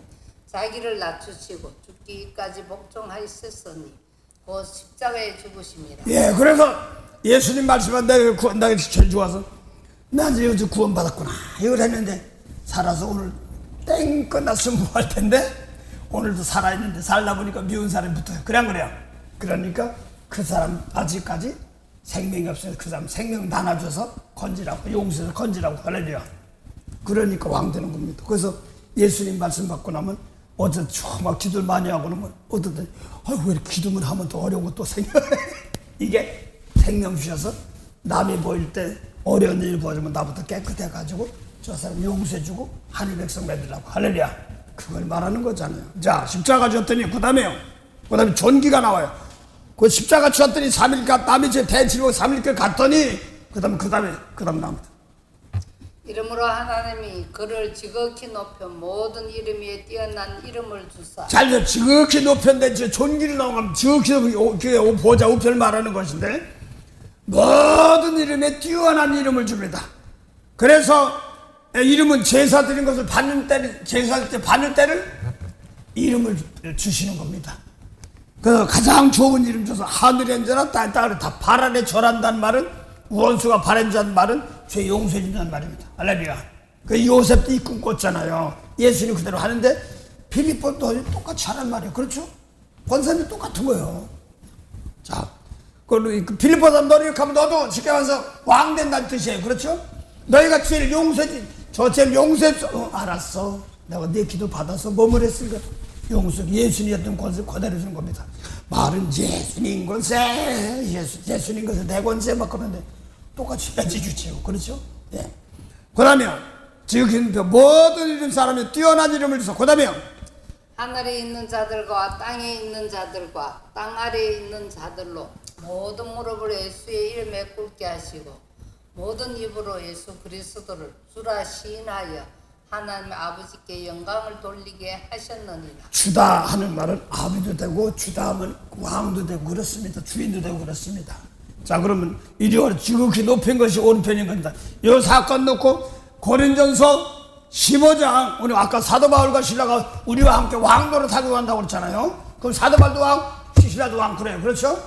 자기를 낮추시고 죽기까지 복종하셨으니 곧 십자가에 죽으십니다. 예, 그래서 예수님 말씀은 내가 제일 좋아서 나 이제 요즘 구원받았구나 이걸 했는데 살아서 오늘 땡 끝났으면 뭐 할 텐데 오늘도 살아있는데 살다 보니까 미운 사람이 붙어요. 그래 안 그래요? 그러니까 그 사람 아직까지 생명이 없어요. 그 사람 생명 나눠줘서 건지라고 용서해서 건지라고 할렐루야. 그러니까 왕 되는 겁니다. 그래서 예수님 말씀 받고 나면 어쨌든 막 기도를 많이 하고 그러면 어쨌든 왜 이렇게 기도만 하면 또 어려운 것도 생겨. 이게 생명 주셔서 남이 보일 때 어려운 일 보여주면 나부터 깨끗해가지고 저 사람 용서해주고 하늘 백성 만들라고 할렐루야. 그걸 말하는 거잖아요. 자, 십자가 졌더니 그 다음에 전기가 나와요. 그 십자가 졌더니 3일 남이 제 대치고 3일째 갔더니 그 다음에 나옵니다. 이름으로 하나님이 그를 지극히 높여 모든 이름 위에 뛰어난 이름을 주사. 잘 지극히 높였는데 저 존귀를 나오면 지극히 보좌 우편을 말하는 것인데 모든 이름에 뛰어난 이름을 줍니다. 그래서 이름은 제사 드린 것을 받는 때를 제사 때 받는 때를 이름을 주시는 겁니다. 그래서 가장 좋은 이름 줘서 하늘에 앉아라 땅에 다 발 아래 절한다는 말은 원수가 발 앉아는 말은 죄 용서해 준다는 말입니다. 할렐루야. 그 요셉도 이 꿈 꿨잖아요. 예수님 그대로 하는데 빌립보도 똑같이 하란 말이에요. 그렇죠? 권사님이 똑같은 거예요. 자, 그 빌립보 사람 너를 이렇게 하면 너도 쉽게 말해서 왕 된다는 뜻이에요. 그렇죠? 너희가 죄를 용서해, 저 죄를 용서했어. 알았어. 내가 네 기도 받아서 뭐뭘 했으니까 용서, 예수님이었던 것을 거다려 주는 겁니다. 말은 예수님 권세, 예수님 권세, 내 권세 막 그러는데 똑같이 해주지요. 그렇죠? 예. 그 다음에 지금 모든 이름 사람이 뛰어난 이름을 주소. 그 다음에 하늘에 있는 자들과 땅에 있는 자들과 땅 아래에 있는 자들로 모든 무릎을 예수의 이름에 꿇게 하시고 모든 입으로 예수 그리스도를 주라 시인하여 하나님 아버지께 영광을 돌리게 하셨느니라. 주다 하는 말은 아비도 되고 주다 하면 왕도 되고 그렇습니다. 주인도 되고 그렇습니다. 자, 그러면 이리와 지극히 높인 것이 오른편인 겁니다. 이 사건 놓고 고린전서 15장, 우리 아까 사도 바울과 신라가 우리와 함께 왕노릇 하고 간다고 그랬잖아요. 그럼 사도 바울도 왕, 신라도 왕, 그래요. 그렇죠?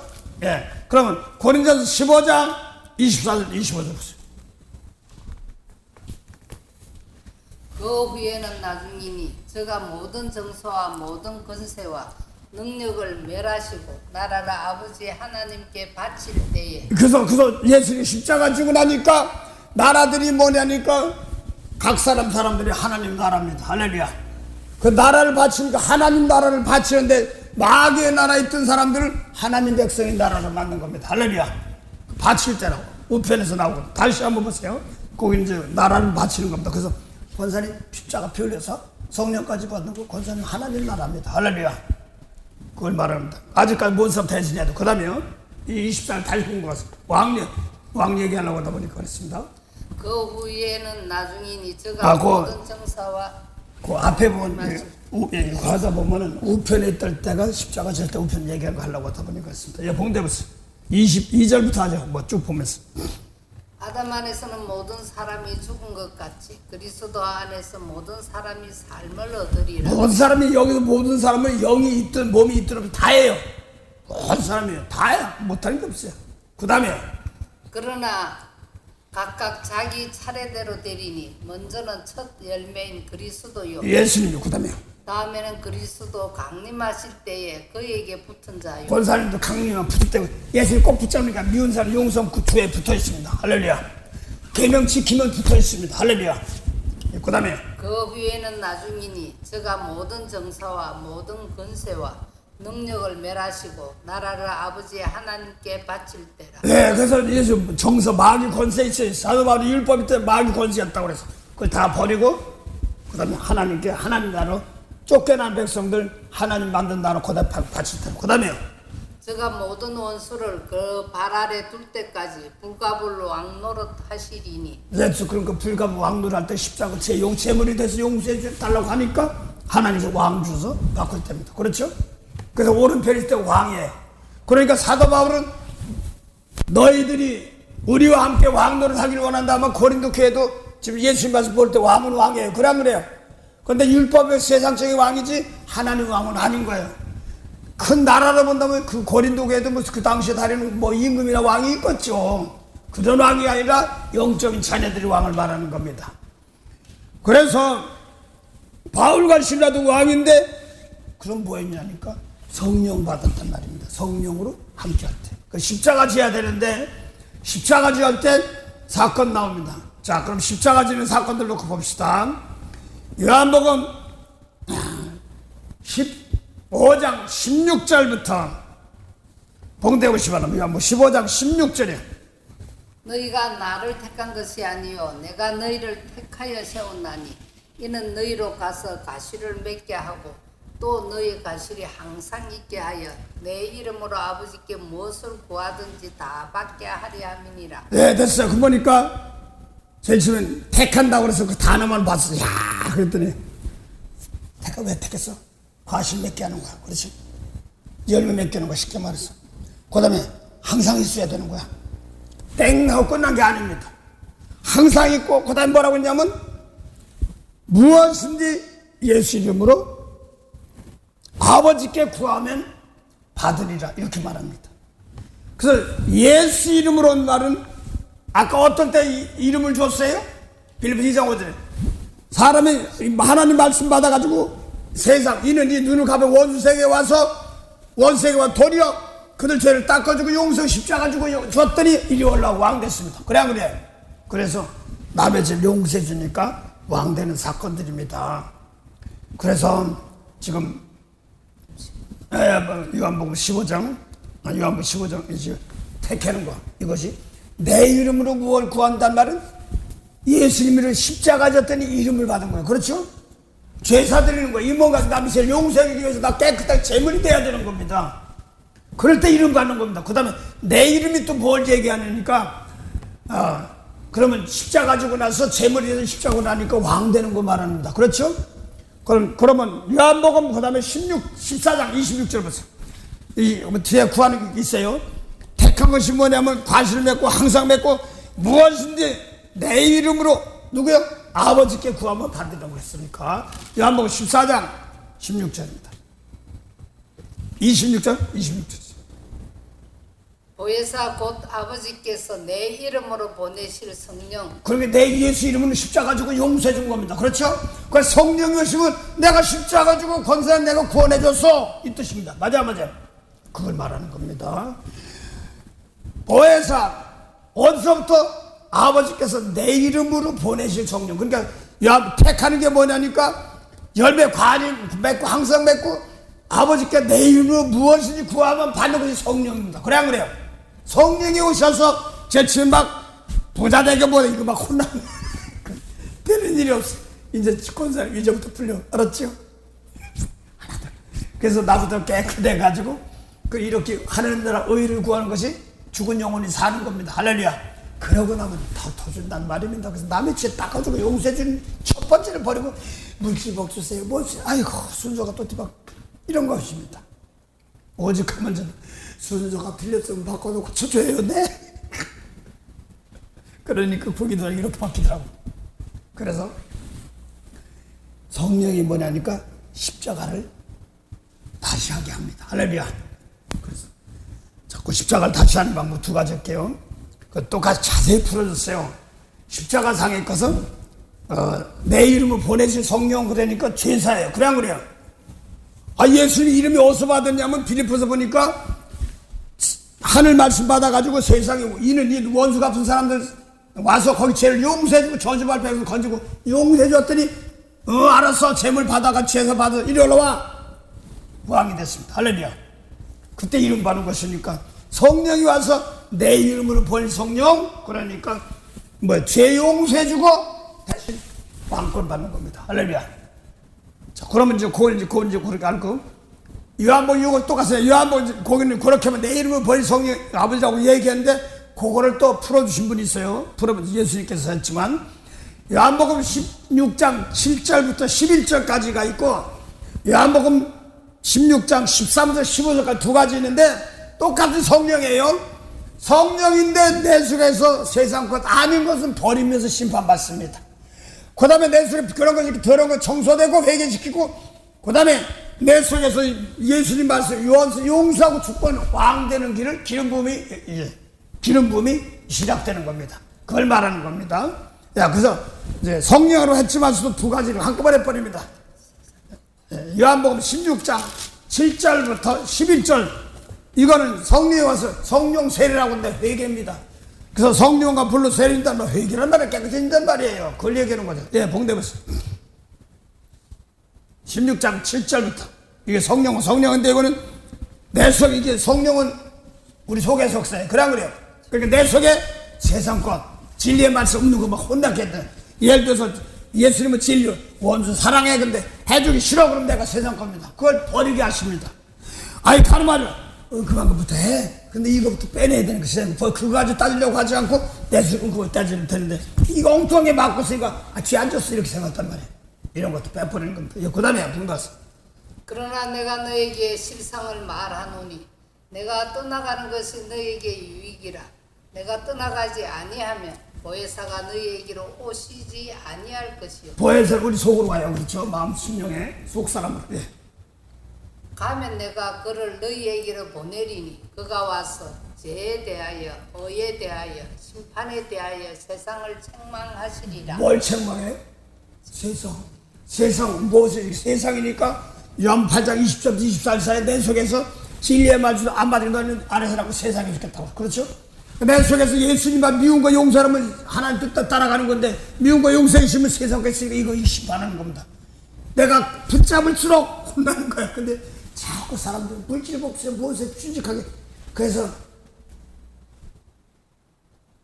예. 그러면 고린전서 15장 24절, 25절 보세요. 그 후에는 나중이니 저가 모든 정서와 모든 권세와 능력을 멸하시고 나라를 아버지 하나님께 바칠 때에 그래서 예수님이 십자가 지고 나니까 나라들이 뭐냐니까 각 사람들이 하나님 나라입니다. 할렐루야. 그 나라를 바치니까 하나님 나라를 바치는데 마귀의 나라에 있던 사람들을 하나님 백성의 나라로 만든 겁니다. 할렐루야. 바칠 때라고 우편에서 나오고 다시 한번 보세요. 거기 이제 나라를 바치는 겁니다. 그래서 권사님 십자가 피 흘려서 성령까지 받는 거 권사님 하나님 나라입니다. 할렐루야. 그걸 말합니다. 아직까지 뭔 대신해도 그 다음에 이 24일 다시 본 것 같습니다. 왕 얘기하려고 하다 보니까 그렇습니다. 그 후에는 나중이니 저가 모든 정사와 그 앞에 보면 가사 보면은 우편에 있을 때가 십자가 질 때 우편 얘기하고 하려고 하다 보니까 그렇습니다. 예, 봉대 보세요. 22절부터 하죠. 뭐 쭉 보면서. 아담 안에서는 모든 사람이 죽은 것 같이 그리스도 안에서 모든 사람이 삶을 얻으리라. 모든 사람이 여기서 모든 사람은 영이 있든 몸이 있든 다예요. 모든 사람이에요. 다야. 못하는 게 없어요. 그 다음에 그러나 각각 자기 차례대로 되리니 먼저는 첫 열매인 그리스도요. 예수님이요. 그 다음에 다음에는 그리스도 강림하실 때에 그에게 붙은 자요. 권사님도 강림하면 붙을 때고 예수님 꼭 붙잡으니까 미운 사람 용성 그 주에 붙어 있습니다. 할렐루야. 계명 지키면 붙어 있습니다. 할렐루야. 그 다음에 그 후에는 나중이니 저가 모든 정사와 모든 권세와 능력을 멸하시고 나라를 아버지 하나님께 바칠 때라. 네, 그래서 예수 정서 마귀 권세 있어요. 사도 바울이 율법일 때 마귀 권세였다고 그래서 그걸 다 버리고 그 다음에 하나님께 하나님 나라로 쫓겨난 백성들 하나님 만든 나라로 거다 바칠 때라. 그 다음에요. 저가 모든 원수를 그 발 아래 둘 때까지 불가불로 왕노릇 하시리니. 예수 그러니까 불가부 왕노할 때 십자가 제물이 돼서 용서해 달라고 하니까 하나님께서 왕 주서 바꿀 때입니다. 그렇죠? 그래서 오른편일 때 왕이에요. 그러니까 사도 바울은 너희들이 우리와 함께 왕노릇 하기를 원한다면 고린도 교회도 지금 예수님 말씀 볼 때 왕은 왕이에요. 그래요. 그런데 율법의 세상적인 왕이지 하나님 왕은 아닌 거예요. 큰 나라로 본다면 그 고린도 교회도 그 당시에 다니는 임금이나 왕이 있겠죠. 그런 왕이 아니라 영적인 자녀들이 왕을 말하는 겁니다. 그래서 바울과 실라도 왕인데 그럼 뭐였냐니까 성령 받았단 말입니다. 성령으로 함께 할 때. 그 십자가 지어야 되는데 십자가 지을 때 사건 나옵니다. 자, 그럼 십자가 지는 사건들 놓고 봅시다. 요한복음 15장 16절부터 봉대 보시 바랍니다. 15장 16절에 너희가 나를 택한 것이 아니요 내가 너희를 택하여 세웠나니 이는 너희로 가서 가시를 맺게 하고 또 너희 가실이 항상 있게 하여 내 이름으로 아버지께 무엇을 구하든지 다 받게 하려 함이니라. 네, 됐어요. 그 보니까 제일 처음엔 택한다고 그래서 그 단어만 봤어. 야, 그랬더니 택하 왜 택했어? 과실 맺게 하는 거야. 그렇지? 열매 맺게 하는 거야. 쉽게 말해서. 그 다음에 항상 있어야 되는 거야. 땡 하고 끝난 게 아닙니다. 항상 있고 그 다음에 뭐라고 했냐면 무엇인지 예수 이름으로 아버지께 구하면 받으리라 이렇게 말합니다. 그래서 예수 이름으로 한 말은 아까 어떤 때 이름을 줬어요? 빌립보서 2장 5절에 사람이 하나님 말씀 받아가지고 세상 이는 이 눈을 가면 원수에게 와서 원수에게와 도리어 그들 죄를 닦아주고 용서 십자가 주고 줬더니 이리 올라오고 왕 됐습니다. 그래. 그래서 남의 죄를 용서해 주니까 왕 되는 사건들입니다. 그래서 지금 요한복음 15장 요한복음 15장 이제 택하는 거 이것이 내 이름으로 무엇을 구한단 말은 예수님을 십자가 졌더니 이름을 받은 거예요. 그렇죠? 죄사 드리는 거예요. 이 뭔가 남의 죄를 용서하기 위해서 나 깨끗하게 제물이 돼야 되는 겁니다. 그럴 때 이름 받는 겁니다. 그 다음에 내 이름이 또 뭘 얘기하니까 그러면 십자가 지고 나서 제물이 돼서 십자가 나니까 왕 되는 거 말합니다. 그렇죠? 그러면 요한복음 그 다음에 14장 26절 보세요. 이 뒤에 구하는 게 있어요. 택한 것이 뭐냐면 관심을 맺고 항상 맺고 무엇인지 내 이름으로 누구요? 아버지께 구하면 받으라고 했으니까 요한복음 14장 16절입니다. 26절. 보혜사 곧 아버지께서 내 이름으로 보내실 성령. 그러니까 내 예수 이름으로 십자가 지고 용서해 준 겁니다. 그렇죠? 그 성령이 오시면 내가 십자가 지고 권세한 내가 구원해 줬어 이 뜻입니다. 맞아. 그걸 말하는 겁니다. 보혜사 어디서부터 아버지께서 내 이름으로 보내실 성령. 그러니까 택하는 게 뭐냐니까 열매 관이 맺고 항상 맺고 아버지께 내 이름으로 무엇이든지 구하면 받는 것이 성령입니다. 그래 안 그래요? 성령이 오셔서 제치면 막 부자 되게 뭐래 이거 막 혼나면 되는 일이 없어. 이제 권세 이제부터 풀려. 알았죠? 그래서 나부터 깨끗해가지고 이렇게 하나님 나라 의를 구하는 것이 죽은 영혼이 사는 겁니다. 할렐루야. 그러고 나면 더 준다는 말입니다. 그래서 남의 죄 닦아주고 용서해 주는 첫 번째를 버리고 물기복 주세요. 아이고 순서가 또 뒤바뀌 이런 것입니다. 오직 하면 저는 순서가 틀렸으면 바꿔놓고 쳐줘요. 네. 그러니까 보기도 이렇게 바뀌더라고. 그래서 성령이 뭐냐니까 십자가를 다시 하게 합니다. 할렐루야. 그래서 자꾸 십자가를 다시 하는 방법 두 가지 할게요. 똑같이 자세히 풀어줬어요. 십자가 상의 것은 내 이름을 보내신 성령 그러니까 죄사예요. 그래 안 그래요? 예수님 이름이 어디서 받았냐면 빌립보서 보니까 하늘 말씀 받아가지고 세상에 이는 이 원수 같은 사람들 와서 거기 죄를 용서해주고 저주 발표해서 건지고 용서해줬더니 알았어 재물 받아가 죄서 받아 이리 올라와 왕이 됐습니다. 할렐루야. 그때 이름 받는 것이니까 성령이 와서 내 이름으로 보낸 성령 그러니까 죄 용서해주고 대신 왕권 받는 겁니다. 할렐루야. 자, 그러면 그걸 그렇게 알고 요한복음 이거 똑같아요. 요한복음 거기는 그렇게 하면 내 이름을 보낸 성령 아버지라고 얘기했는데 그거를 또 풀어주신 분이 있어요. 예수님께서 했지만 요한복음 16장 7절부터 11절까지가 있고 요한복음 16장 13절 15절까지 두 가지 있는데 똑같은 성령이에요. 성령인데 내 속에서 세상 것 아닌 것은 버리면서 심판받습니다. 그 다음에 내 속에 그런 것이 더러운 거 청소되고 회개시키고 그 다음에 내 속에서 예수님 말씀 용서하고 주권 왕 되는 길을 기름 부음이 시작되는 겁니다. 그걸 말하는 겁니다. 그래서 이제 성령으로 했지만서도 두 가지를 한꺼번에 버립니다. 요한복음 16장 7절부터 11절 이거는 성령이 와서 성령 세례라고 하는데 회개입니다. 그래서 성령과 불로 세례인단 말 회개란 말이 깨끗해진단 말이에요. 그걸 얘기하는 거죠. 봉대보세요. 16장 7절부터 이게 성령인데 이거는 내 속 이게 성령은 우리 속에 속사예요. 그래 그래요. 그러니까 내 속에 세상 것 진리의 말씀 없는 거 막 혼나게 했던 예를 들어서 예수님은 진리 원수 사랑해 근데 해주기 싫어 그럼 내가 세상 겁니다. 그걸 버리게 하십니다. 다른 말은 그만큼부터 해. 근데 이거부터 빼내야 되는 것이야. 그거 가지고 따지려고 하지 않고 내 속은 그거 따지면 되는데 이거 엉뚱하게 맞고 있으니까 뒤 앉았어 이렇게 생각했단 말이야. 이런 것도 빼버리는 겁니다. 그 다음에 분가서 그러나 내가 너에게 실상을 말하노니 내가 떠나가는 것이 너에게 유익이라. 내가 떠나가지 아니하면 보혜사가 너희에게로 오시지 아니할 것이요. 보혜사가 우리 속으로 와요. 그렇죠? 마음 심령에 속 사람으로. 가면 내가 그를 너희에게로 보내리니 그가 와서 죄에 대하여 의에 대하여 심판에 대하여 세상을 책망하시리라. 뭘 책망해? 세상 무엇이 세상이니까 요한 8장 20절 24절 사이에 내 속에서 진리의 말씀을 안 받은 너는 안에서라고 세상에 죽겠다고. 그렇죠? 내 속에서 예수님만 미운 거 용서하면 하나님 뜻 따라가는 건데 미운 거 용서했으면 세상에 있으니까 이거 심판하는 겁니다. 내가 붙잡을수록 혼나는 거야. 근데 자꾸 사람들 물질 복수에 무엇에 취직하게. 그래서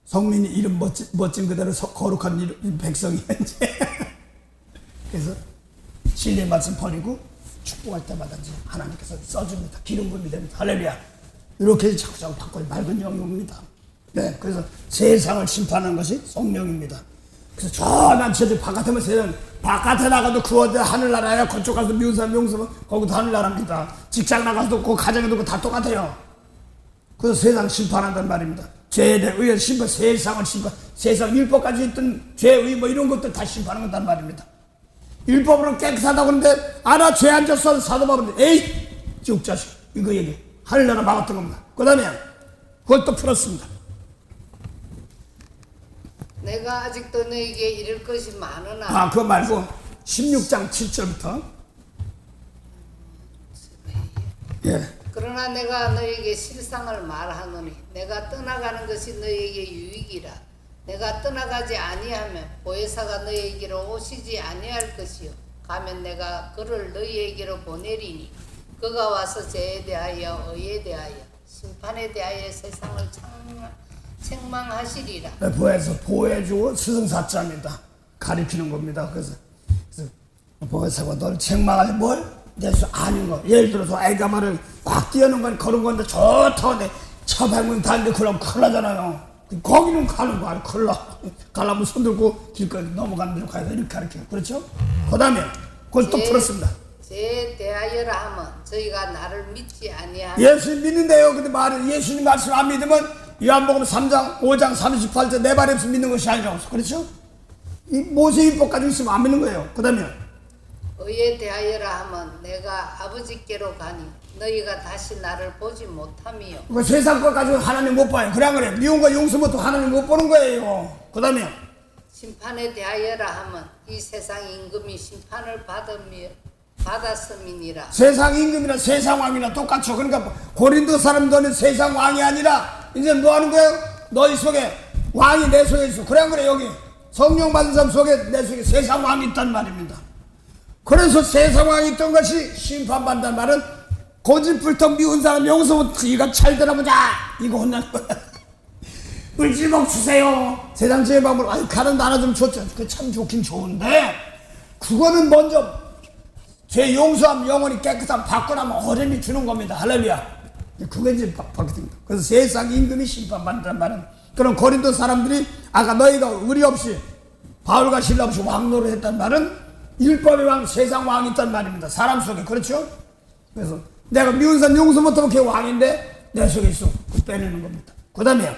성민이 이름 멋진 그대로 거룩한 이름, 백성이 이제 그래서 진리의 말씀 버리고 축복할 때마다 이제 하나님께서 써줍니다. 기름 부음이 됩니다. 할렐루야. 이렇게 자꾸자꾸 바꿔요. 맑은 영역입니다. 네, 그래서 세상을 심판하는 것이 성령입니다. 그래서 저난 저들 바깥에만 세상 바깥에 나가도 그 어디 하늘나라야. 그쪽 가서 미운 사람 용서면 거기도 하늘나라입니다. 직장 나가서도 그 가정에도 다 똑같아요. 그래서 세상 심판한단 말입니다. 죄에 의해 심판, 세상을 심판, 세상 율법까지 있던 죄의 뭐 이런 것들 다 심판하는 거단 말입니다. 율법으로 깨끗하다고 하는데 알아 죄 안 졌어 사도 바울은 에이 죽자식 이거 얘기 하늘나라 막았던 겁니다. 그 다음에 그걸 또 풀었습니다. 내가 아직도 너에게 이를 것이 많으나 그거 말고 16장 7절부터 예. 그러나 내가 너에게 실상을 말하노니 내가 떠나가는 것이 너에게 유익이라. 내가 떠나가지 아니하면 보혜사가 너에게로 오시지 아니할 것이요 가면 내가 그를 너희에게로 보내리니 그가 와서 죄에 대하여 의에 대하여 심판에 대하여 세상을 책망하시리라. 보혜주고 스승사자입니다. 가리키는 겁니다. 그래서 보혜사가 너를 책망할 뭘? 내수 아닌 거. 예를 들어서 애가 말을 막 뛰어는 건 그런 건데 좋다고 내 처방문 다는데 그럼 큰일 나잖아요. 거기는 가는 거 아니야. 큰일 나. 가려면 손 들고 길거리 넘어가는 데로 가야 돼. 이렇게 가르쳐요. 그렇죠? 그 다음에 그걸 또 풀었습니다. 죄에 대하여라 하면 저희가 나를 믿지 아니하니 예수님 믿는데요. 근데 말은 예수님 말씀 안 믿으면 요한복음 3장 5장 38절 내 말이 없으면 믿는 것이 아니라고. 그렇죠? 이 모세율법 가지고 있으면 안 믿는 거예요. 그 다음에 의에 대하여라 하면 내가 아버지께로 가니 너희가 다시 나를 보지 못함이요. 그 세상 것 가지고 하나님 못 봐요. 그래. 미운 거 용서 못하고 하나님 못 보는 거예요. 그 다음에 심판에 대하여라 하면 이 세상 임금이 심판을 받았음이니라. 세상 임금이나 세상 왕이나 똑같죠. 그러니까 고린도 사람들은 세상 왕이 아니라 이제 뭐 하는 거예요? 너희 속에 왕이 내 속에 있어. 그래 여기 성령 받은 사람 속에 내 속에 세상 왕이 있단 말입니다. 그래서 세상 왕이 있던 것이 심판받는다는 말은 고집불통 미운 사람 용서 못해. 이거 잘 들어보자. 이거 혼나는 거야. 물질복 주세요. 세상 죄의 방법을 가는 나라 좀 줬죠. 그게 참 좋긴 좋은데 그거는 먼저 죄 용서하면 영원히 깨끗함 받고 나면 어른이 주는 겁니다. 할렐루야. 그게 이제 바뀌습니다. 그래서 세상 임금이 심판받는다는 말은 그런 고린도 사람들이 아까 너희가 의리 없이 바울과 신라 없이 왕노를 했단 말은 율법의 왕, 세상 왕이 있단 말입니다. 사람 속에. 그렇죠? 그래서 내가 미운 사람 용서 못하면 걔 왕인데 내 속에 있어. 그 빼내는 겁니다. 그 다음에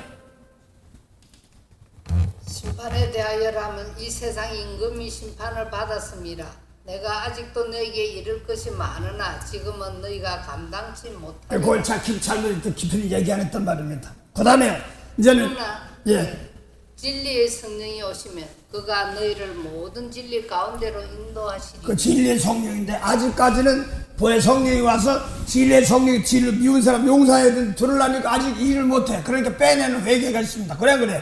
심판에 대하여라면 이 세상 임금이 심판을 받았음이라. 내가 아직도 너에게 이를 것이 많으나 지금은 너희가 감당치 못하리라. 그걸 잘못 깊이 얘기 안 했단 말입니다. 그 다음에 이제는 진리의 성령이 오시면 그가 너희를 모든 진리 가운데로 인도하시리. 그 진리의 성령인데 아직까지는 보혜 성령이 와서 진리의 성령이 진리를 미운 사람 용서해야 들으려니까 아직 일을 못해. 그러니까 빼내는 회개가 있습니다. 그래.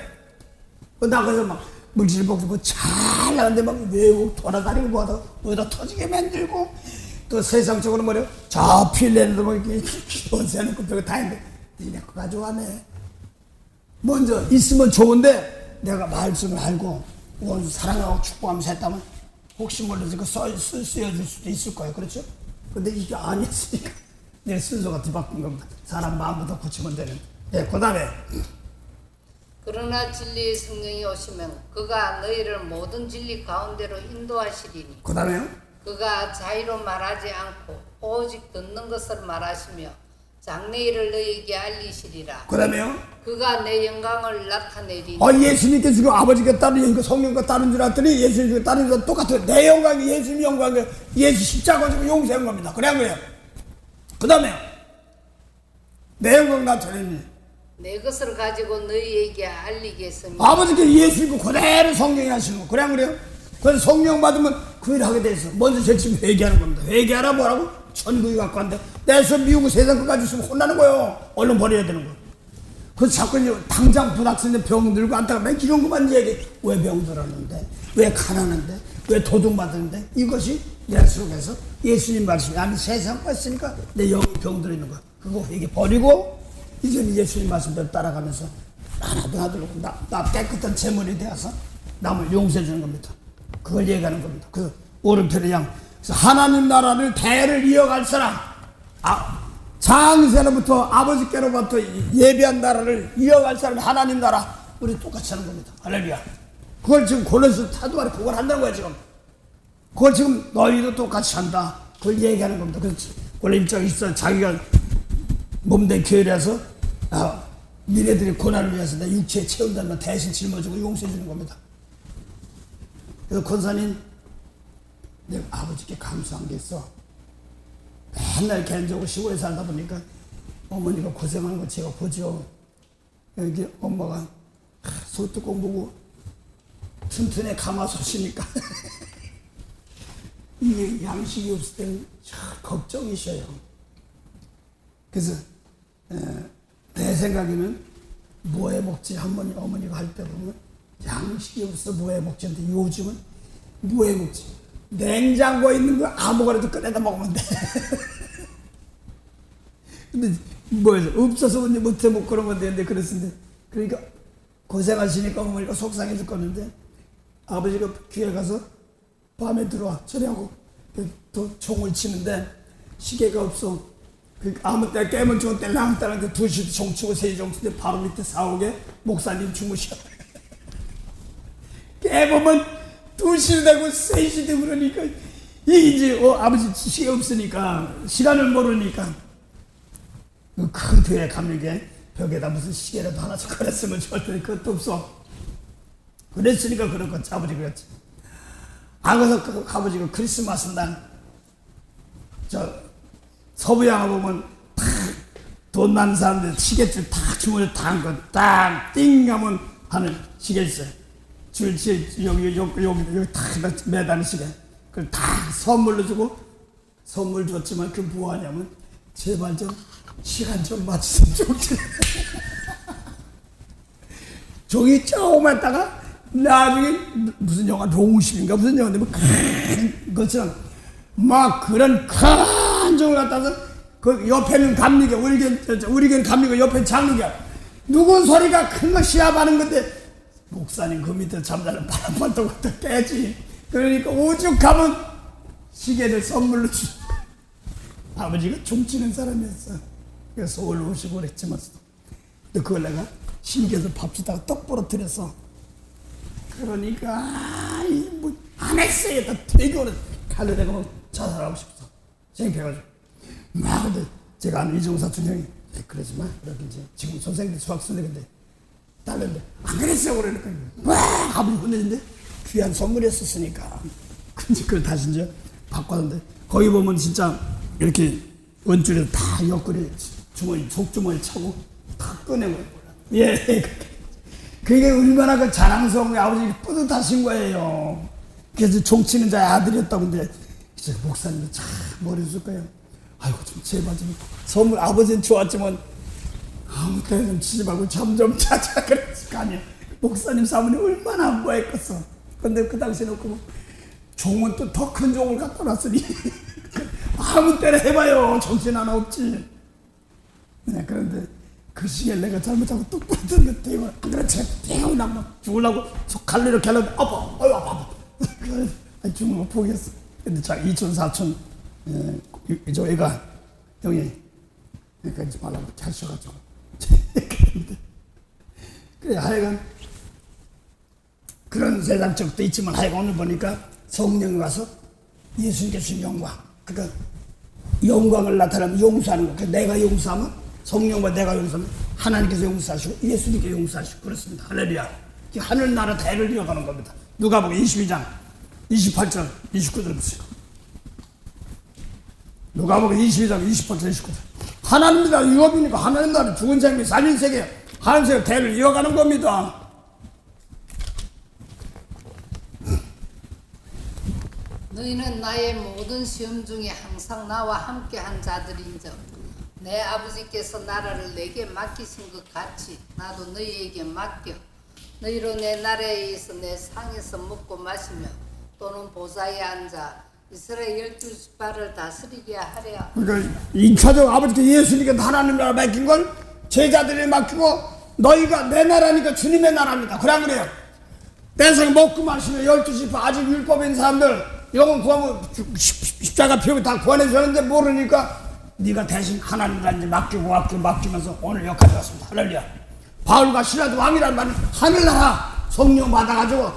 나 그래서 막 물질복도 뭐잘 나는데 막 외국 돌아다니고 뭐하다 어디다 터지게 만들고 또 세상적으로 뭐래요? 저 필레는도 뭐 이렇게 원세놓고 별거 다 했는데 니네 거 가져가네. 먼저 있으면 좋은데 내가 말씀을 알고 원수 사랑하고 축복하면서 했다면 혹시 몰라서 이거 쓰여질 수도 있을 거예요. 그렇죠? 근데 이게 아니었으니까 내 순서가 뒤바뀐 겁니다. 사람 마음부터 고치면 되는. 그 다음에 그러나 진리의 성령이 오시면 그가 너희를 모든 진리 가운데로 인도하시리니. 그 다음에요? 그가 자의로 말하지 않고 오직 듣는 것을 말하시며 장래일을 너희에게 알리시리라. 그 다음에요? 그가 내 영광을 나타내리니. 예수님께 지금 아버지가 따른 성령과 따른 줄 알았더니 예수님께 따른 줄 똑같아요. 내 영광이 예수님 영광이 예수 십자가 지고 용서한 겁니다. 그래요. 그 다음에요? 내 영광 나타내니 내 것을 가지고 너희에게 알리겠으니 아버지께 예수 믿고 그대로 성령이 하시는 거. 그래 안 그래요? 그래서 성령 받으면 그 일을 하게 돼 있어. 먼저 제일 지금 회개하는 겁니다. 회개하라 뭐라고? 천국이 갖고 왔는데 내서 미우고 세상 끝까지 있으면 혼나는 거예요. 얼른 버려야 되는 거예요. 그래서 자꾸 이제 당장 부닥치는 병 들고 안타가 맨 이런 것만 얘기. 왜 병 들었는데? 왜 가난한데? 왜 도둑맞았는데? 이것이 내 속에서 예수님 말씀이 아니 세상 봤으니까 내 영이 병 들어 있는 거야. 그거 회개 버리고 이제는 예수님 말씀대로 따라가면서 하나도 하도록 나 깨끗한 재물이 되어서 남을 용서해 주는 겁니다. 그걸 얘기하는 겁니다. 그 오른편의 양. 그래서 하나님 나라를 대를 이어갈 사람, 장세로부터 아버지께로부터 예비한 나라를 이어갈 사람이 하나님 나라, 우리 똑같이 하는 겁니다. 할렐루야. 그걸 지금 골로새 사도가 그걸 한다는 거야 지금. 그걸 지금 너희도 똑같이 한다. 그걸 얘기하는 겁니다. 그렇지. 원래 일정이 있어. 자기가 몸된 교회라서 니네들이 고난을 위해서 내 육체에 채운다면 대신 짊어지고 용서해 주는 겁니다. 그래서 권사님, 내가 아버지께 감사한 게 있어. 맨날 개인적으로 시골에 살다 보니까 어머니가 고생하는 거 제가 보죠. 여기 엄마가 소뚜껑 보고 튼튼해 가마솥이니까 이게 양식이 없을 때는 걱정이셔요. 그래서 내 생각에는 뭐해 먹지 어머니가 할 때 보면 양식이 없어 뭐해 먹지. 근데 요즘은 뭐해 먹지. 냉장고에 있는 거 아무거나도 꺼내다 먹으면 돼. 근데 없어서 못해 먹고 그러면 되는데 그랬는데 그러니까 고생하시니까 어머니가 속상해서 껐는데 아버지가 귀에 가서 밤에 들어와 저녁하고 또 총을 치는데 시계가 없어. 아무 때 깨면 좋은 때 랑따랑 2시도 총 치고 3시 총 치는데 바로 밑에 사옥에 목사님 주무셔. 깨보면 2시 되고 3시 되고 그러니까 이제 아버지 시계 없으니까 시간을 모르니까 큰 교회 가면 게 벽에다 무슨 시계라도 하나씩 걸었으면 좋을 텐데 그것도 없어. 그랬으니까 그런 건 아버지 그랬지. 그래서 그 아버지가 크리스마스 날 서부양을 보면 돈 많은 사람들 시계줄 다 주머니에 다 한 거 딱 띵 하면 하는 시계 있어요. 여기 다 매다는 시계. 그걸 다 선물로 주고 선물 줬지만 그 뭐하냐면 제발 좀 시간 좀 맞추면 좋겠네. 종이 조금 했다가 나중에 무슨 영화 롱십인가 무슨 영화인데 뭐 큰 것처럼 막 그런 큰 종을 갖다서 그 옆에는 감리교 우리교는 감리교 옆에 장로교 누구 소리가 큰 거 시합하는 건데 목사님 그 밑에 잠자는 바람만 또 깨지. 그러니까 오죽하면 시계를 선물로 주. 아버지가 종치는 사람이었어. 그래서 서울 오시고 그랬지만 근데 그걸 내가 신기해서 밥 주다가 떡 부러뜨려서 그러니까 뭐 안 했어요. 되게 오래 칼로 내가 막 자살하고 싶어. 생각해가지고 막 근데 제가 아는 이종사 춘형이 그러지 마. 그렇게 이제 지금 선생님들 수학선생인데 딸인데 안 그랬어요. 그러니까 막 아버지 혼내는데 귀한 선물이었으니까 근데 그걸 다시 이제 바꿨는데 거기 보면 진짜 이렇게 원줄에 다 옆구리 주머니 속주머니 차고 다 꺼내고 예 그게 얼마나 그 자랑스러운 아버지 뿌듯하신 거예요. 그래서 종치는 자의 아들이었다고 근데 이제 목사님이 참 머리 쓸 거예요. 아이고 좀 제발 좀 선물 아버지는 좋았지만 아무 때나 좀 치지 말고 잠 좀 자자 그랬을 거 아니야. 목사님 사모님 얼마나 안보했겠어. 근데 그 당시에 놓고 뭐 종은 또 더 큰 종을 갖다 놨으니 아무 때나 해봐요. 정신 하나 없지. 네, 그런데 그 시기에 내가 잘못하고 뚝 부러뜨린 게 되고 안 그렇지. 대고 나 막 죽으려고 갈로 이렇게 하려고 아파. 그래 죽는 거 포기했어. 근데 자 2촌 4촌 저 애가 형이 그러니까 이제 말라고 하셔가지고 그래 하여간 그런 세상적도 있지만 하여간 오늘 보니까 성령이 와서 예수님께 주신 영광 그러니까 영광을 나타내면 용서하는 거. 그러니까 내가 용서하면 성령과 내가 용서하면 하나님께서 용서하시고 예수님께 용서하시고 그렇습니다. 할렐루야. 하늘나라 대를 이어가는 겁니다. 누가복음 22장 28절 29절 보세요. 누가복음 22장 28절 29절 하나님 나라 유업이니까 하나님 나라 죽은 생명이 살린 세계 하나님의 대를 이어가는 겁니다. 너희는 나의 모든 시험 중에 항상 나와 함께한 자들인즉 내 아버지께서 나라를 내게 맡기신 것 같이 나도 너희에게 맡겨 너희로 내 나라에 있어 내 상에서 먹고 마시며 또는 보좌에 앉아 이스라엘 12지파를 다스리게 하랴. 그러니까 2차적 아버지께 예수님께 하나님 나라 맡긴 걸 제자들이 맡기고 너희가 내 나라니까 주님의 나라입니다. 그래 안 그래요? 내생 먹고 마시며 12지파 아직 율법인 사람들 영혼 구하면 십자가 피우고 다 구원해 주는데 모르니까 네가 대신 하나님한테 맡기면서 오늘 여기까지 왔습니다. 할렐루야. 바울과 실라도 왕이란 말은 하늘나라 성령 받아가지고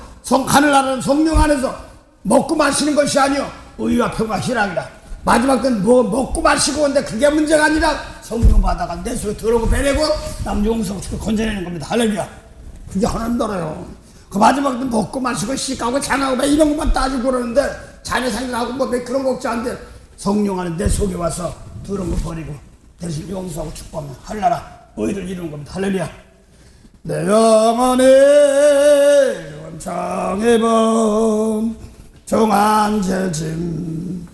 하늘나라는 성령 안에서 먹고 마시는 것이 아니요 의와 평화 희락이라. 마지막 때는 뭐 먹고 마시고 근데 그게 문제가 아니라 성령 받아가 내 속에 들어오고 배내고 남 용서하고 죽고 건져내는 겁니다. 할렐루야. 그게 하나님 나라요. 그 마지막 때는 먹고 마시고 씩하고 장하고 막 이런 것만 따지고 그러는데 자녀상들하고 뭐 그런 거 없지 않은데 성령 안에 내 속에 와서 들어온 거 버리고 대신 용서하고 축복하면 하늘나라 의를 이루는 겁니다. 할렐루야. 내 영혼이 원창해본 종안제짐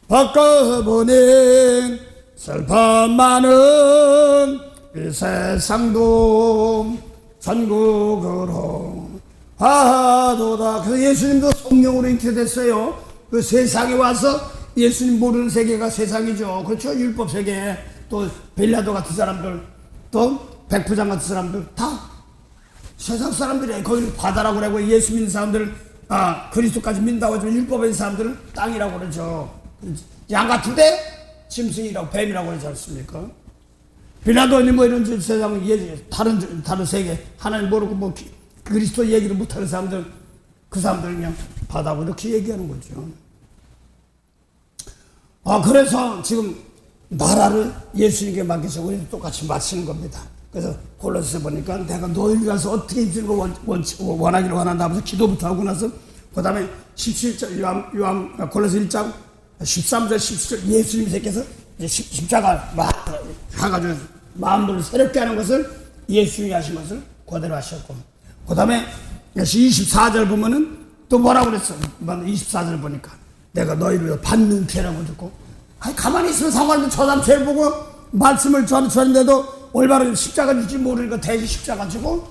바꿔보니 슬픔 많은 이 세상도 전국으로 하도다. 그래서 예수님도 성령으로 잉태됐어요. 그 세상에 와서 예수님 모르는 세계가 세상이죠. 그렇죠? 율법 세계, 또 벨라도 같은 사람들, 또 백부장 같은 사람들 다 세상 사람들이에요. 거기를 바다라고 그러고 예수 믿는 사람들, 그리스도까지 믿는다고 하지만 율법의 사람들은 땅이라고 그러죠. 양 같은데 짐승이라고 뱀이라고 그러지 않습니까? 빌라도니 뭐 이런 세상 다른 세계 하나님 모르고 뭐 그리스도 얘기를 못하는 사람들 그 사람들 그냥 바다고 이렇게 얘기하는 거죠. 그래서 지금 나라를 예수님께 맡겨서 우리도 똑같이 마치는 겁니다. 그래서 골로새서 보니까 내가 너희를 위해서 어떻게 입는 거 원하기를 원한다 하면서 기도부터 하고 나서 그 다음에 17절 골로새 1장 13절 17절 예수님 새께서 십자가 막 가가지고 마음들을 새롭게 하는 것을 예수님이 하신 것을 그대로 하셨고 그 다음에 24절 보면은 또 뭐라고 그랬어? 24절 보니까 내가 너희를 위해 받는 죄라고 듣고 가만히 있으면 상관없는데 저 사람 죄를 보고 말씀을 전했는데도 올바른 십자가 줄지 모르니까 대신 십자가 지고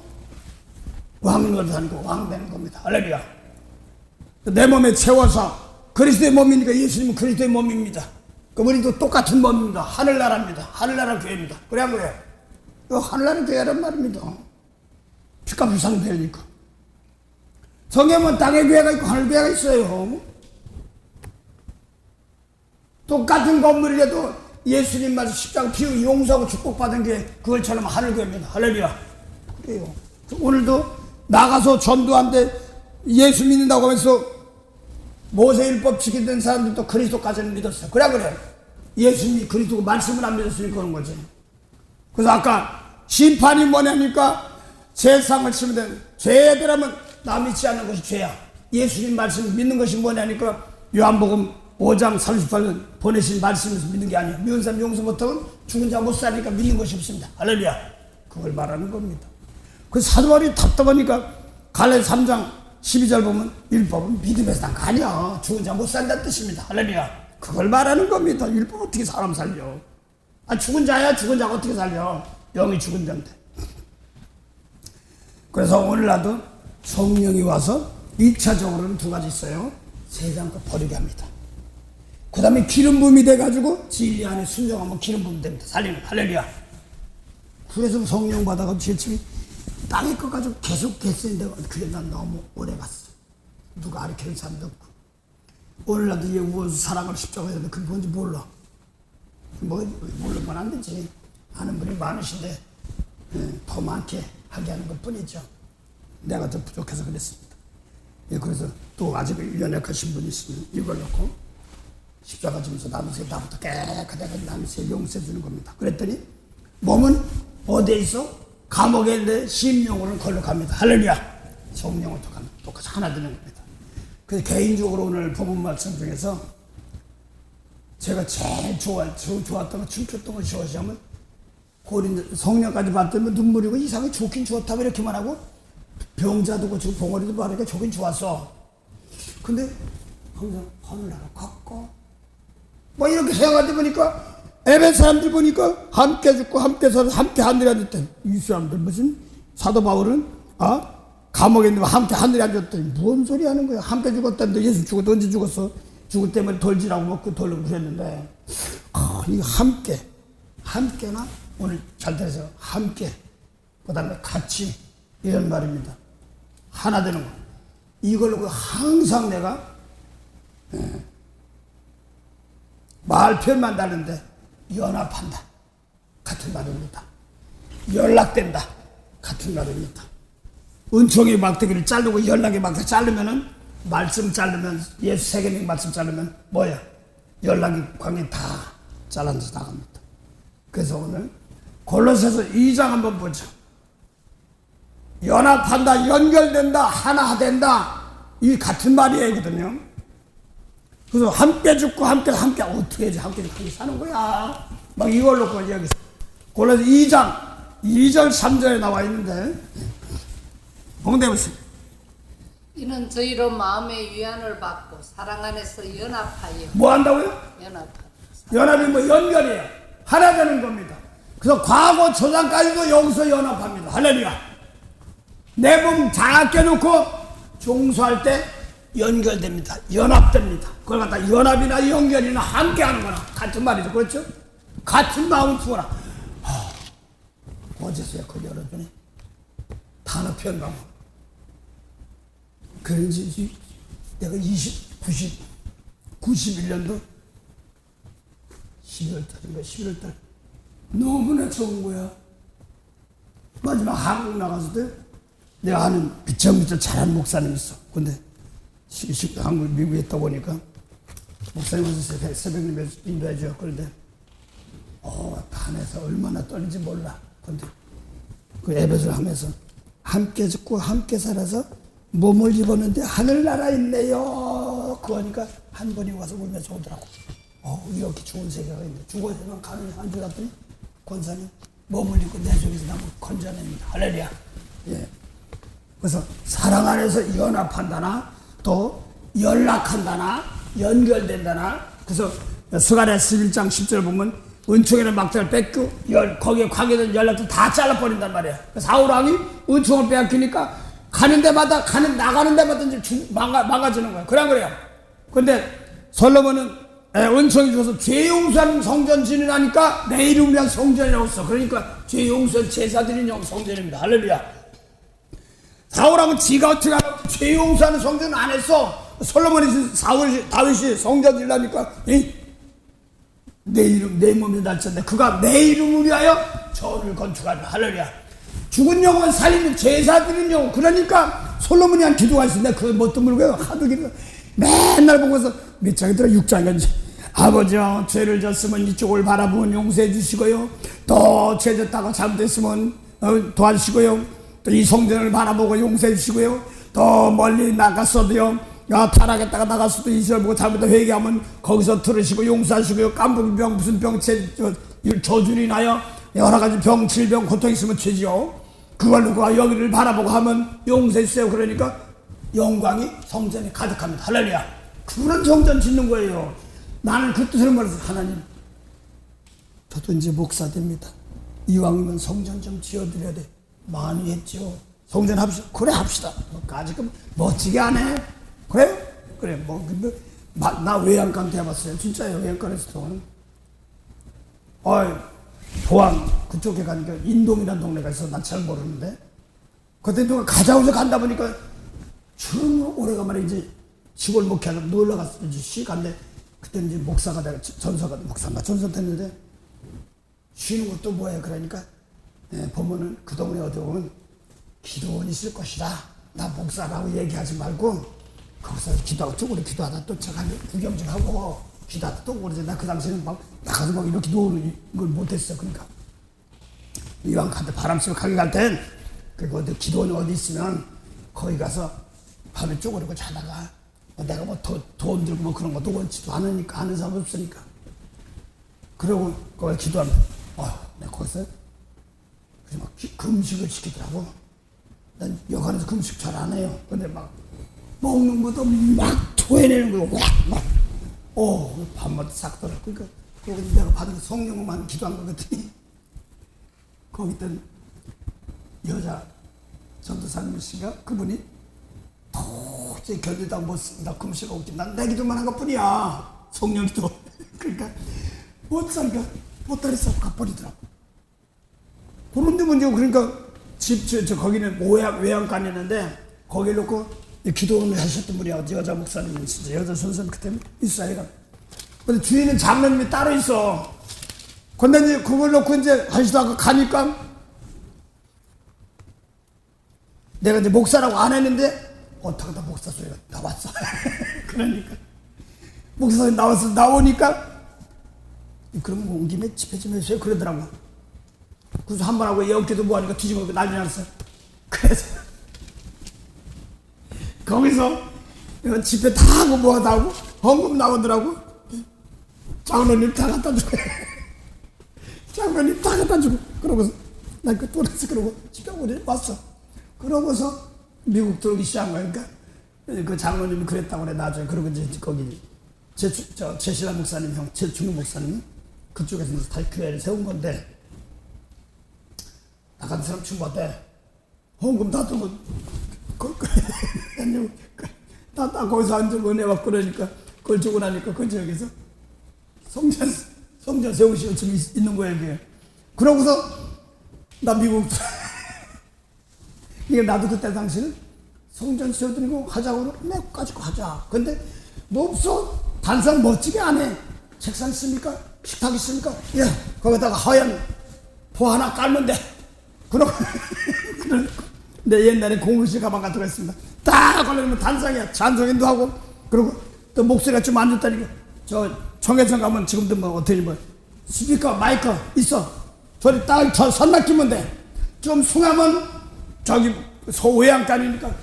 왕을 다니고 왕 되는 겁니다. 할렐루야. 내 몸에 채워서 그리스도의 몸이니까 예수님은 그리스도의 몸입니다. 우리도 똑같은 몸입니다. 하늘나라입니다. 하늘나라 교회입니다. 그래 안 그래요? 하늘나라 교회란 말입니다. 피값이 상대니까. 성경은 땅의 교회가 있고 하늘 교회가 있어요. 똑같은 건물이라도 예수님 말씀 십자가 피우고 용서하고 축복받은 게 그걸처럼 하늘교회입니다. 할렐루야. 그래요. 오늘도 나가서 전도한데 예수 믿는다고 하면서 모세율법 지키던 사람들도 그리스도까지는 믿었어요. 그래. 예수님이 그리스도고 말씀을 안 믿었으니까 그런 거지. 그래서 아까 심판이 뭐냐니까 세상을 치면 되는 죄들하면 나 믿지 않는 것이 죄야. 예수님 말씀 믿는 것이 뭐냐니까 요한복음 5장 38년 보내신 말씀에서 믿는 게 아니에요. 미운 사람 용서 못하면 죽은 자 못 사니까 믿는 것이 없습니다. 할렐루야. 그걸 말하는 겁니다. 그 사도바울이 답답하니까 갈라디아 3장 12절 보면 율법은 믿음에서 난 거 아니야. 죽은 자 못 산다는 뜻입니다. 할렐루야. 그걸 말하는 겁니다. 율법 어떻게 사람 살려? 죽은 자야. 죽은 자가 어떻게 살려? 영이 죽은 자인데. 그래서 오늘날도 성령이 와서 1차적으로는 두 가지 있어요. 세상 거 버리게 합니다. 그 다음에 기름 부음이 돼가지고 진리 안에 순종하면 기름 부음 됩니다. 살리는 할렐루야. 그래서 성령 받아가지고 제침이 땅의 것 가지고 계속 했는데 그게 난 너무 오래 갔어. 누가 가르치는 사람도 없고. 오늘날도 이 우주 사랑을 십자가에 했는데 그게 뭔지 몰라. 모르면 안 되지. 아는 분이 많으신데 더 많게 하게 하는 것 뿐이죠. 내가 더 부족해서 그랬습니다. 그래서 또 아직 연약하신 분이 있으면 이걸 놓고 십자가 지면서 나누세요. 나부터 깨끗하게 나누세요. 용서해 주는 겁니다. 그랬더니 몸은 어디에 있어? 감옥에 있는데 심령으로는 걸로 갑니다. 할렐루야. 성령을 똑같이 하나 되는 겁니다. 그래서 개인적으로 오늘 본문 말씀 중에서 제가 제일 좋았던 거, 춤췄던 거 무엇이냐면 고린 성령까지 받더니 눈물이고 이상하게 좋긴 좋다고 이렇게만 하고 병자도 고치고 봉어리도 바르니까 좋긴 좋았어. 근데 항상 하늘나라 걷고 뭐 이렇게 생각하다 보니까 에베소 사람들 보니까 함께 죽고 함께 살아서 함께 하늘에 앉았대. 이 사람들 무슨 사도 바울은 감옥에 있는 함께 하늘에 앉았더니 뭔 소리 하는 거야. 함께 죽었다는데 예수 죽어도 언제 죽었어. 죽을 때문에 돌지라고 먹고 돌로 그랬는데 이 함께나 오늘 잘 들어서 함께 그 다음에 같이 이런 말입니다. 하나 되는 거. 이걸로 항상 내가 말 표현만 다른데 연합한다. 같은 말입니다. 연락된다. 같은 말입니다. 은총의 막대기를 자르고 연락의 막대기 자르면은 말씀 자르면 예수 세계적 말씀 자르면 뭐야? 연락이 관계 다 잘라서 나갑니다. 그래서 오늘 골로새서 2장 한번 보죠. 연합한다, 연결된다, 하나 된다. 이 같은 말이거든요. 그래서 함께 죽고 함께 어떻게 해야지 함께 사는 거야. 막 이걸 놓고 여기 골로새 2장 2절 3절에 나와 있는데 봉대보세요. 이는 저희로 마음의 위안을 받고 사랑 안에서 연합하여 뭐 한다고요? 연합이 뭐 연결이에요. 하나 되는 겁니다. 그래서 과거 조상까지도 여기서 연합합니다. 할렐루야. 내 몸 다 깨놓고 종소할 때 연결됩니다. 연합됩니다. 그걸 갖다 연합이나 연결이나 함께 하는 거나 같은 말이죠. 그렇죠? 같은 마음을 주어라. 어제서야 그 여러분이 단어 표현 방법. 그런지 내가 91년도 12월달인가 11월달 너무나 좋은 거야. 마지막 한국 나갔을 때 내가 아는 비춰 잘하는 목사님 있어. 근데 한국 미국에 있다 보니까 목사님 와서 새벽에 인도해줘. 그런데 단에서 얼마나 떨린지 몰라. 근데 그 에베소를 하면서 함께 죽고 함께 살아서 몸을 입었는데 하늘나라에 있네요. 그러니까 한 분이 와서 울면서 오더라고. 이렇게 좋은 세계가 있네. 죽어서만 가는 한 줄 알았더니 권사님 몸을 입고 내 속에서 나무 건져냅니다. 할렐루야. 예. 그래서 사랑 안에서 연합한다나 또 연락한다나 연결된다나. 그래서 스가랴 11장 10절 보면 은총이라는 막대를 뺏고 거기에 관계된 연락도 다 잘라버린단 말이야. 사울왕이 은총을 빼앗기니까 나가는 데마다 이제 망가지는 거야. 그래, 안 그래요? 근데 솔로몬은 은총이 줘서 죄 용서하는 성전 지으라니까 내 이름을 위한 성전이라고 써. 그러니까 죄 용서는 제사 드리는 성전입니다. 할렐루야. 사울왕은 지가 어떻게 하라고 죄 용서하는 성전은 안 했어. 솔로몬이 다윗이 성전 지으라니까 내 이름 내 몸에 날쳤는데 그가 내 이름을 위하여 전을 건축하라. 할렐루야. 죽은 영혼 살리는 제사 드리는 영혼. 그러니까 솔로몬이 한 기도가 있었는데 그걸 못 드물고요. 하도 기도 맨날 보고서 몇 장이 들어 6장인지 아버지여 죄를 졌으면 이쪽을 바라보면 용서해 주시고요. 또 죄 졌다고 잘못했으면 도와주시고요. 또 이 성전을 바라보고 용서해 주시고요. 또 멀리 나갔어도요. 타락했다가 나갔어도 이스라엘 보고 잘못해 회개하면 거기서 들으시고 용서하시고요. 깜부병 무슨 병 저주로 인하여 여러 가지 병, 질병, 고통 있으면 죄지요. 그걸 놓고 여기를 바라보고 하면 용서해 주세요. 그러니까 영광이 성전에 가득합니다. 할렐루야. 그런 성전 짓는 거예요. 나는 그 뜻을 말해서 하나님 저도 이제 목사 됩니다. 이왕이면 성전 좀 지어드려야 돼. 많이 했죠. 성전 합시다. 그래 합시다. 아직은 멋지게 안 해. 그래 나 외양간 해봤어요. 진짜요. 외양간에서 포항 그쪽에 가니까 인동이라는 동네가 있어. 난 잘 모르는데 그때 누가 가자고서 간다 보니까 정말 오래간만에 이제 시골 목회하러 놀러 갔어. 이제 시간데 그때 이제 목사가 내가 목사가 전선됐는데 쉬는 것도 뭐야. 그러니까 보면은 그 동네 어디 보면 기도원 있을 것이다. 나 목사라고 얘기하지 말고 거기서 기도하고 쭈그려 기도하다 또 제가 구경 좀 하고 기도하다 또 그러지. 나 그 당시에는 막 나가서 막 이렇게 노는 걸 못했어. 그러니까 이왕 간데 바람 쐬고 가게 갈 땐 그 어디 기도원이 어디 있으면 거기 가서 밤에 쪼그리고 자다가 내가 뭐 돈 들고 뭐 그런 것도 원치도 않으니까 하는 사람 없으니까 그러고 거기 기도하면 내가 거기서 그래서 막 금식을 시키더라고. 난 여관에서 금식 잘 안 해요. 근데 막 먹는 것도 막 토해내는 거고 밥맛 싹 돌아. 그러니까 거기 내가 받은 성령만 기도한 것 같더니 거기 있던 여자 전도사님이신가 그분이 도저히 견디다 못습니다. 금식 없지. 난 내 기도만 한 것뿐이야. 성령 기도. 그러니까 못 살까 보따리 싹 가버리더라고. 그런데 먼저 그러니까 저 거기는 외양간이었는데 거기 놓고 기도를 하셨던 분이 여자 목사님이 진짜 여자 선생님 그때 이스라엘가. 근데 뒤에는 장로님이 따로 있어. 근데 이제 그걸 놓고 이제 하시다가 가니까 내가 이제 목사라고 안 했는데 어떡하다 목사 소리가 나왔어. 그러니까 목사 소리 나오니까 그럼 온 김에 집회 좀 해주세요 그러더라고. 그래서 한 번 하고 영기도 뭐하니까 뒤집어 난리 났어. 그래서 거기서 집회 다 하고 뭐하다 하고 헌금 나오더라고. 장로님 다 갖다 주고 장로님 다 갖다 주고 그러고서 난 그 돈에서 그러고 집에 오래 왔어. 그러고서 미국 들어오기 시작한 거야. 그러니까 그 장로님이 그랬다고 그래 나중에. 그러고 이제 거기 제시라 목사님 형 제중국 목사님 그쪽에서 다시 교회를 세운 건데 나 같은 사람 충분한데 헌금 다 두고 나 거기서 앉아 은혜 받고 그러니까 그걸 주고 나니까 그 지역에서 성전 세우시고 지금 있는 거예요 이게. 그러고서 나 미국 이게 나도 그때 당시는 성전 세워드리고 하자고 몇 가지고 하자. 근데 뭐 없어. 단상 멋지게 안 해. 책상 있습니까? 식탁 있습니까? 야 거기다가 하얀 포 하나 깔면 돼. 그러고 내 옛날에 공무실 가방 같은 거 있습니다. 딱 걸리면 단상이야. 찬송인도 하고. 그리고 또 목소리가 좀 안 좋다니까 저 청계천 가면 지금도 뭐 어떻게 뭐 스피커 마이크 있어. 저리 딱 선 맡기면 돼. 좀 숭하면 저기 소외양간이니까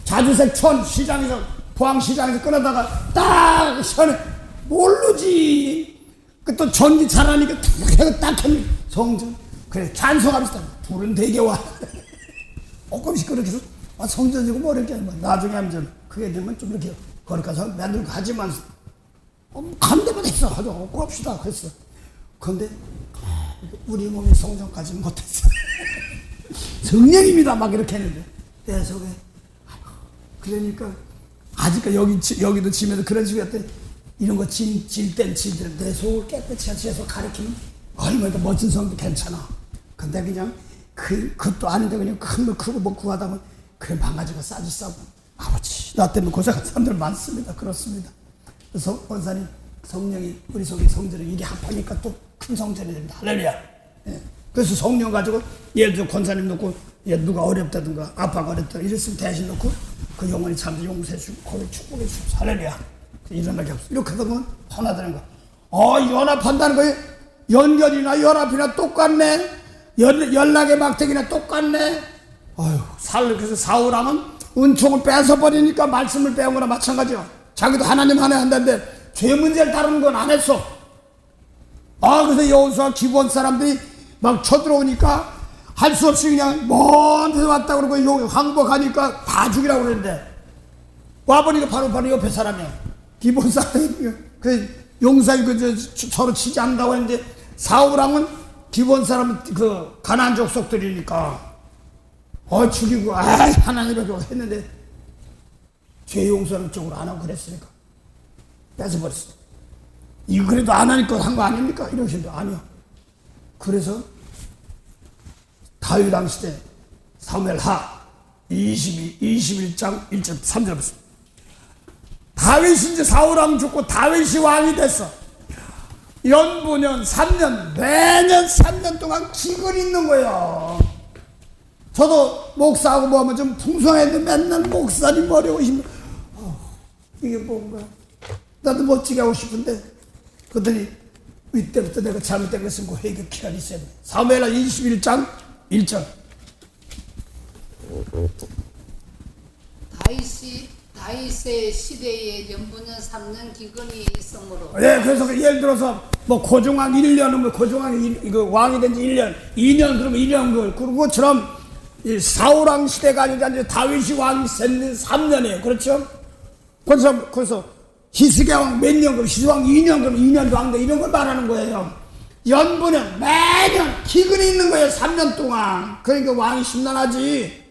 자주색 시장에서 포항시장에서 끌어다가 딱 시원해. 모르지. 그 또 전기 잘하니까 딱 하니 성전 그래 찬송합시다. 불은 되게 와. 조금씩 그렇게 해서 성전이고 뭐 이렇게 뭐 나중에 하면 그게 되면 좀 이렇게 거기까지 만들고 하지만 간 데만 했어. 하죠. 꼽시다 그랬어. 근데 우리 몸이 성전까지는 못했어. 성령입니다 막 이렇게 했는데 내 속에 그러니까 아직까지 여기도 지면서 그런 식으로 했더니 이런 거 질 땐 내 속을 깨끗이 해서 가르치면 얼마나 더 멋진 성도 괜찮아. 근데 그냥 그것도 아닌데 그냥 큰 거 크고 뭐 구하다 보면 그래 망가지고 싸지 싸고 아버지 나 때문에 고생한 사람들 많습니다. 그렇습니다. 그래서 원사님 성령이 우리 속에 성전을 이게 합하니까 또 큰 성전이 됩니다. 할렐루야. 예. 그래서 성령 가지고 예를 들어 권사님 놓고 누가 어렵다든가 아빠가 어렵다 이랬으면 대신 놓고 그 영혼이 잠시 용서해주고 거기 축복해주고 할렐루야. 일어나게 없어. 이렇게 하면 혼하다는 거. 연합한다는 거에 연결이나 연합이나 똑같네. 연락의 막대기나 똑같네. 그래서 사울왕은 은총을 뺏어버리니까 말씀을 빼온 거나 마찬가지야. 자기도 하나님 하나 한다는데 죄 문제를 다루는 건 안 했어. 그래서 여호수아 기브온 사람들이 막 쳐들어오니까 할 수 없이 그냥 먼 데서 왔다 그러고 항복하니까 다 죽이라고 그랬는데 와보니까 바로 옆에 사람이야. 기브온 사람이 그 용사이 서로 치지 않는다고 했는데 사울왕은 기브온 사람은 그 가나안 족속들이니까 죽이고 하나님이라고 했는데 죄 용서하는 쪽으로 안 하고 그랬으니까 뺏어버렸어. 이거 그래도 안 하니까 한 거 아닙니까? 이러시는데 아니요. 그래서 다윗 왕 시대 사무엘하 21장 1절 3절 보세요. 다윗이 이제 사울왕 죽고 다윗이 왕이 됐어. 연보년 3년 매년 3년 동안 기근이 있는 거예요. 저도 목사하고 뭐하면 좀 풍성했는데 맨날 목사님 어려우시면 이게 뭔가 나도 멋지게 하고 싶은데 그랬더니 이때부터 내가 잘못된 것은 그 회개 기간이 있어야 돼. 사무엘하 21장 1절. 다윗의 시대에 연분년 3년 기근이 있으므로 예, 그래서 예를 들어서 뭐 고종왕 1년은 뭐 고종왕이 이거 왕이 된 지 1년, 2년 그러면 1년 그리고 그것처럼 이 사울왕 시대가 아니라 이제 다윗이 왕이 된 3년이에요. 그렇죠? 그래서 히스기야 왕 몇 년, 그럼 히스기야 왕 2년, 그럼 2년 왕대 이런 걸 말하는 거예요. 연분은 매년 기근이 있는 거예요. 3년 동안. 그러니까 왕이 심란하지.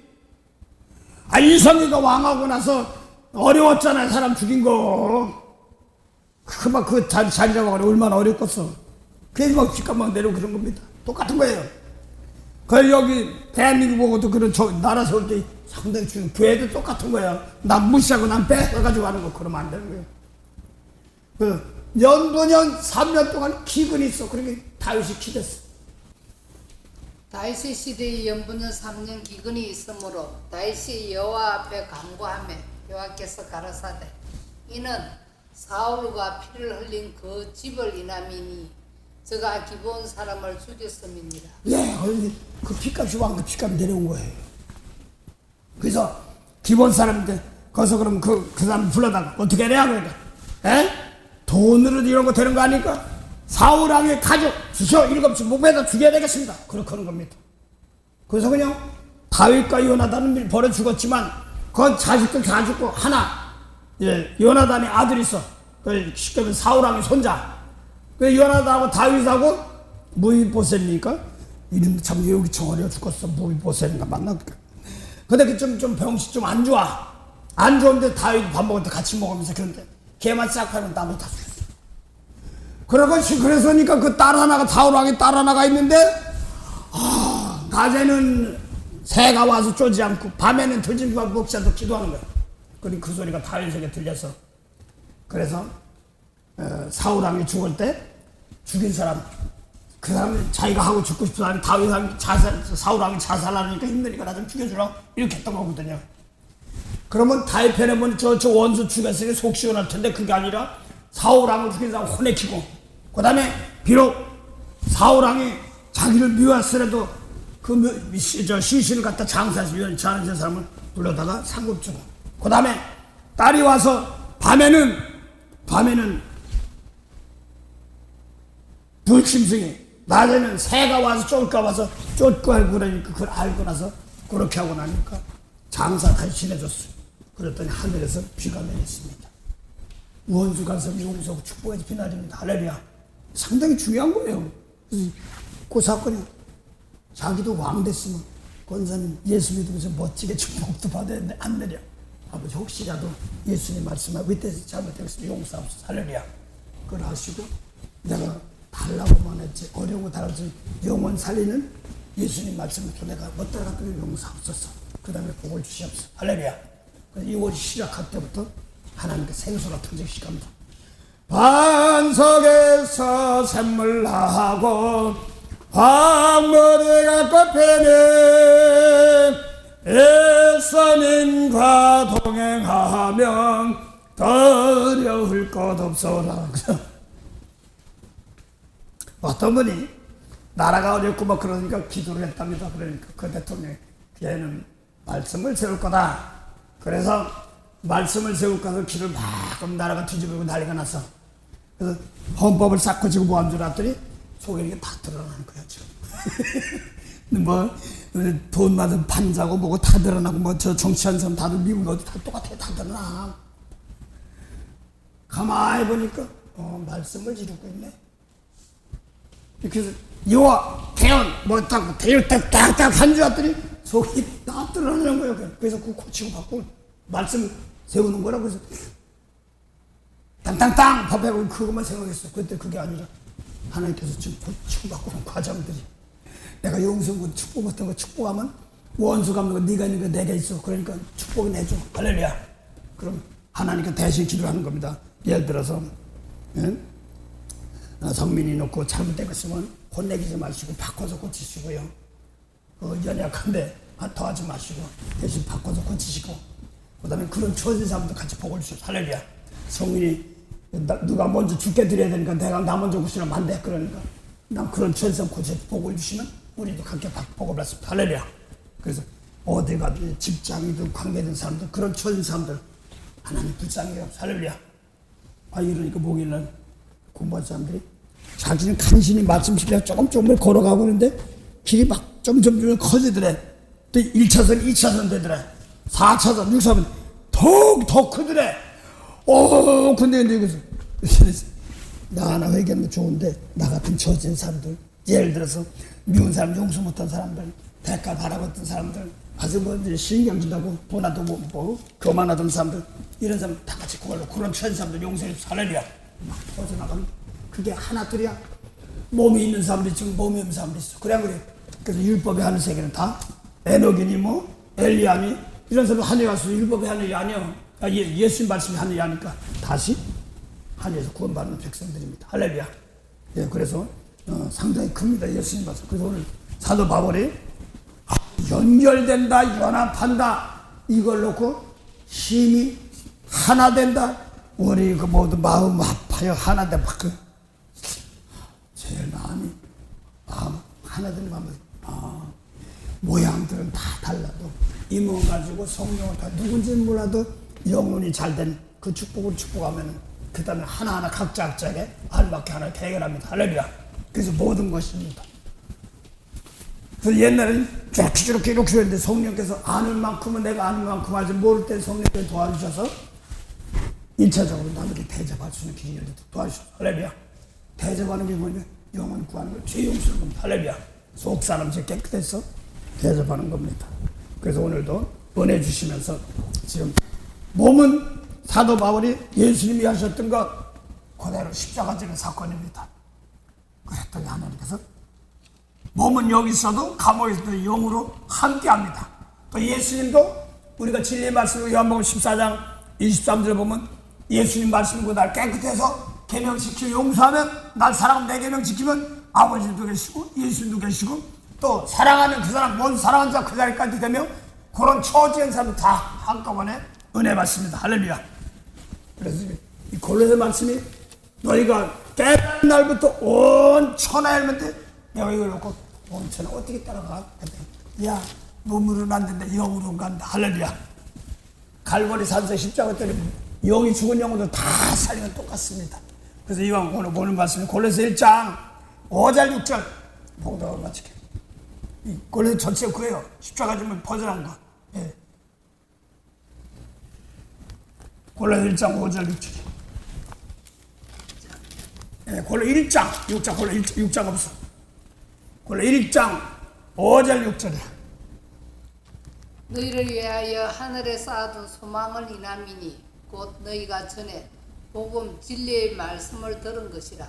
이성이가 왕하고 나서 어려웠잖아요. 사람 죽인 거. 그만 그 자리 잡아가지고 얼마나 어렵겠어. 그래서 막 뒷감만 내려오고 그런 겁니다. 똑같은 거예요. 그 여기 대한민국 보고도 그런 나라 세울 때 상당히 중요해요. 교회도 똑같은 거예요. 난 무시하고 난 뺏어가지고 하는 거 그러면 안 되는 거예요. 그 연도년 3년 동안 기근이 있어. 그러니까 다윗이 기댔어. 다윗의 시대에 연분년 3년 기근이 있으므로 다윗이 여호와 앞에 간구하며 여호와께서 가라사대 이는 사울과 피를 흘린 그 집을 인함이니 저가 기브온 사람을 죽였음이니라. 예, 그 피값이 왕그 피값 내려온 거예요. 그래서 기본 사람들 거기서 그럼 그 사람 불러다가 어떻게 해야 그러니까, 에? 돈으로 이런 거 되는 거 아니까? 사울 왕의 가족 주셔 일곱씩 목에다 죽여야 되겠습니다. 그렇게 하는 겁니다. 그래서 그냥 다윗과 요나단은 벌어 죽었지만 그 자식들 다 죽고 하나 요나단의 아들이 있어. 그 쉽게 말하면 사울 왕의 손자. 그 요나단하고 다윗하고 무이보셋입니까? 이름 참 외우기 참 어려워 죽겠어. 무이보셋인가 맞나? 근데 그 좀 병식 좀 안 좋아. 안 좋은데 다윗 밥 먹을 때 같이 먹으면서 그런데 걔만 싹 하면 나무 다 죽였어. 그러니까 그 딸 하나가 사울 왕의 딸 하나가 있는데 낮에는 새가 와서 쫄지 않고 밤에는 들짐밥 먹지 않고 기도하는 거야. 그러니 그 소리가 다윗에게 들려서 그래서 사울 왕이 죽을 때 죽인 사람 그 사람은 자기가 하고 죽고 싶은 사람이 다윗 왕이 사울 왕이 자살하니까 힘드니까 나 좀 죽여주라 이렇게 했던 거거든요. 그러면 다윗 편에 보면 저 원수 죽였으니 속 시원할 텐데 그게 아니라 사울 왕을 죽인 사람 혼내키고 그 다음에 비록 사울 왕이 자기를 미워했으라도 그 시신을 갖다 장사해서 연치 않은 사람을 불러다가 상급 주고 그 다음에 딸이 와서 밤에는 불침승이 낮에는 새가 와서 쫄까 봐서 쫓고 알고 그러니까 그걸 알고 나서 그렇게 하고 나니까 장사 다시 지내줬어요. 그랬더니 하늘에서 비가 내렸습니다. 원수 간섭 용서하고 축복해서 비 내립니다. 할렐루야. 상당히 중요한 거예요. 그 사건이 자기도 왕 됐으면 권사님 예수 믿으면서 멋지게 축복도 받아야 되는데 안 내려. 아버지 혹시라도 예수님 말씀하고 그때 잘못했으면 용서하옵소서. 할렐루야. 그걸 하시고 내가 달라고만 했지 어려운 거 달라지 영원 살리는 예수님 말씀을 또 내가 못 따라갔더니 용서하옵소서. 그 다음에 복을 주시옵소서. 할렐루야. 2월이 시작할 때부터 하나님께 생수가 터지기 시작합니다. 반석에서 샘물 나고 황무지가 꽃피네 예수님과 동행하면 두려울 것 없어라. 어떤 분이 나라가 어렵고 뭐 그러니까 기도를 했답니다. 그러니까 그 대통령이 얘는 말씀을 세울 거다. 그래서 말씀을 세울 거서 길을 막 나라가 뒤집어지고 난리가 났어. 그래서 헌법을 싹 거치고 뭐 한 줄 알았더니 속에 이게 다 드러나는 거야 지금. 뭐 돈 받은 판사고 뭐고 다 드러나고 뭐 저 정치하는 사람 다들 미국 어디 다 똑같아. 다 드러나. 가만히 보니까 말씀을 이루고 있네. 그래서 요와 대언 뭐딱 대율 딱딱딱 한 줄 알았더니 속이 다 드러나는 거예요. 그래서 그 고치고 받고 말씀 세우는 거라고. 그래서 땅땅땅 법하고 그것만 생각했어. 그때 그게 아니라 하나님께서 지금 고치고 받고 온 과정들이 내가 용서하고 축복 같은 거 축복하면 원수가 없는 거 네가 있는 거 내가 있어. 그러니까 축복을 내줘. 할렐루야. 그럼 하나님께 대신 기도하는 겁니다. 예를 들어서 성민이 놓고 잘못된 거 있으면 혼내기지 마시고 바꿔서 고치시고요. 연약한데 더 하지 마시고 대신 바꿔서 고치시고 그 다음에 그런 처진 사람도 같이 복을 주셔서 할렐루야. 성민이 누가 먼저 죽게 드려야 되니까 내가 나 먼저 고치면 안 돼. 그러니까 난 그런 처진 사람 고쳐서 복을 주시면 우리도 함께 복을 받습니다. 할렐루야. 그래서 어디 가든 직장이든 관계된 사람들 그런 처진 사람들 하나님 불쌍해요. 할렐루야. 이러니까 목요일날 공부한 사람들이 자기는 간신히 말씀 시키려 조금을 걸어가고 있는데 길이 막 점점 커지더래. 또 1차선, 2차선 되더래. 4차선, 6차선 더 크더래. 근데 이것을 나 하나 회개하는 거 좋은데 나 같은 저진 사람들, 예를 들어서 미운 사람, 용서 못한 사람들, 대가 바라봤던 사람들, 아주 신경 준다고 보나도 못 보고 교만하던 사람들, 이런 사람 다 같이 그런 처한 사람들 용서해 살려야 막 벗어나가면 그게 하나둘이야. 몸이 있는 사람도 있고 몸이 없는 사람도 있어. 그래. 그래서 율법의 하늘 세계는 다 에녹이니 엘리야니 이런 사람 하늘에 가서 율법의 하늘이 아니야. 예수님 말씀이 하늘이 아니까 다시 하늘에서 구원받는 백성들입니다. 할렐루야. 그래서 상당히 큽니다. 예수님 말씀. 그래서 오늘 사도 바울이 연결된다, 연합한다, 이걸 놓고 힘이 하나 된다. 우리 모두 마음 합하여 하나 돼. 제일 마음 하나 되는 마음. 모양들은 다 달라도 임원 가지고 성령을 다 누군지는 몰라도 영혼이 잘된 그 축복을 축복하면 그 다음에 하나하나 각자에 알맞게 하나 해결합니다. 할렐루야. 그래서 모든 것입니다. 그래서 옛날에는 이렇게 했는데 성령께서 아는 만큼은 내가 아는 만큼 하지 모를 때 성령께서 도와주셔서 1차적으로 남에게 대접할 수 있는 길을 도와주셔서 할렐루야. 대접하는 게 뭐냐? 영혼 구하는 걸 죄 용서하는 겁니다. 할렐루야. 속 사람 제 깨끗해서 대접하는 겁니다. 그래서 오늘도 은혜 주시면서 지금 몸은 사도 바울이 예수님이 하셨던 것 그대로 십자가 지는 사건입니다. 그랬더니 하나님께서 몸은 여기 있어도 감옥에 있어도 영으로 함께합니다. 또 예수님도 우리가 진리의 말씀을 요한복음 14장 23절에 보면 예수님 말씀이고 날 깨끗해서 계명지키고 용서하면 날 사랑하면 내 계명 지키면 아버지도 계시고 예수님도 계시고 또 사랑하는 그 사람 모든 사랑하는 자 그 자리까지 되며 그런 처지한 사람 다 한꺼번에 은혜 받습니다. 할렐루야. 그래서 이 골로새 말씀이 너희가 깨달은 날부터 온 천하에 있는데 내가 이걸 놓고 온 천하 어떻게 따라가? 야 몸으로는 안 된다. 영으로는 간다. 할렐루야. 갈보리 산서 십자가 때리면 영이 죽은 영혼도 다 살리면 똑같습니다. 그래서 이왕 오늘 보는 말씀이 골로새 1장 5절 6절 보도록 마칠게요. 이 골로새 전체가 그래요. 십자가 지면 벗어난 거. 예. 골로새 1장 5절 6절. 예, 골로새 1장 6장 골로새 6장 없어. 골로새 1장 5절 6절이야. 너희를 위하여 하늘에 쌓아둔 소망을 인함이니 곧 너희가 전에 복음 진리의 말씀을 들은 것이라.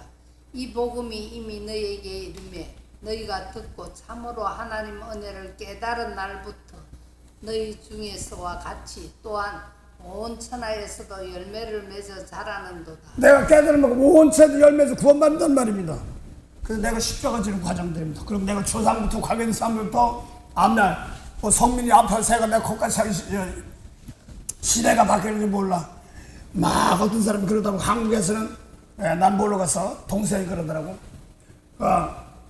이 복음이 이미 너희에게 이르매 너희가 듣고 참으로 하나님 은혜를 깨달은 날부터 너희 중에서와 같이 또한 온 천하에서도 열매를 맺어 자라는도다. 내가 깨달으면 온 천하에서 열매에서 구원받는단 말입니다. 그래서 내가 십자가 지는 과정들입니다. 그럼 내가 초상부터 과거의 삶부터 앞날 성민이 앞에 세가 내가 거기까지 시대가 바뀌는지 몰라. 막 어떤 사람이 그러다고 한국에서는 난 몰러 가서 동생이 그러더라고.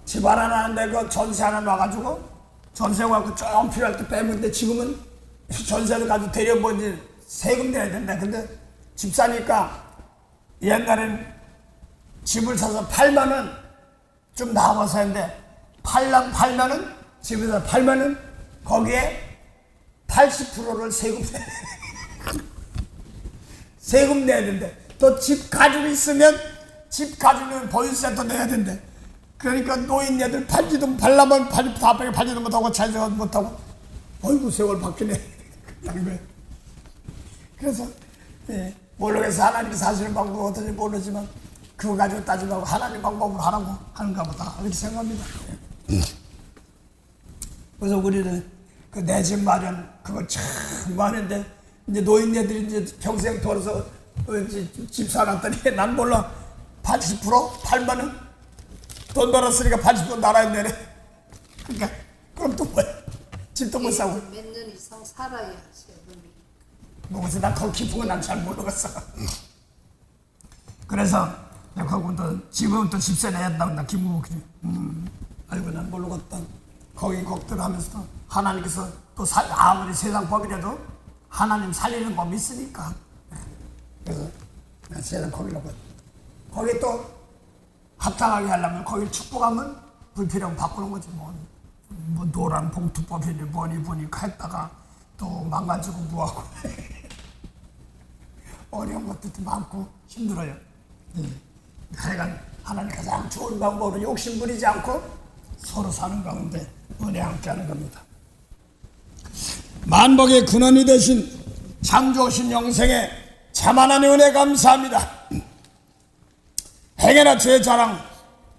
집 하나 하는데 그 전세 하나 놔가지고 전세 갖고 좀 필요할 때 빼먹는데 지금은 전세를 가지고 데려보니 세금 내야 된다. 근데 집 사니까 옛날엔 집을 사서 8만 원 좀 나와서 했는데 8만 원 집에서 8만 원 거기에 80%를 세금 내야 된대. 또 집 가지고 있으면 집 가지고 보유세도 내야 된대. 그러니까 노인네들 팔지도 팔라면 바쁘게 팔지도 못하고 자지도 못하고 어이구 세월 바뀌네. 그래서 모르겠어. 하나님이 사시는 방법은 어떤지 모르지만 그거 가지고 따지고 하나님 방법으로 하라고 하는가 보다 그렇게 생각합니다. 그래서 우리는 그 내 집 마련 그거 참 많은데 이제 노인네들이 이제 평생 벌어서 집 사놨더니 난 몰라 80% 8만 원 돈 벌었으니까 80% 나라에 내래. 그러니까 그럼 또 뭐야? 집도 못 사고. 몇 년 이상 살아야 세금이. 뭐그래서 난 더 깊은 건 난 잘 모르겠어. 그래서 거기 또 집은 또 집세 내야 된다고 나 김구복이 아이고 난 모르겠다. 거기 걱정을 하면서도 하나님께서 또 아무리 세상 법이라도 하나님 살리는 법이 있으니까 그래서 세상 거기로 거기 또 합당하게 하려면 거기 축복하면 불필요하면 바꾸는 거지 뭐 노란 봉투법이니 뭐니 했다가 또 망가지고 뭐하고 어려운 것도 많고 힘들어요. 하여간 하나님 가장 좋은 방법으로 욕심 부리지 않고 서로 사는 가운데 은혜 함께 하는 겁니다. 만복의 근원이 되신 창조신 영생에 참 하나님 은혜 감사합니다. 행여나 죄 자랑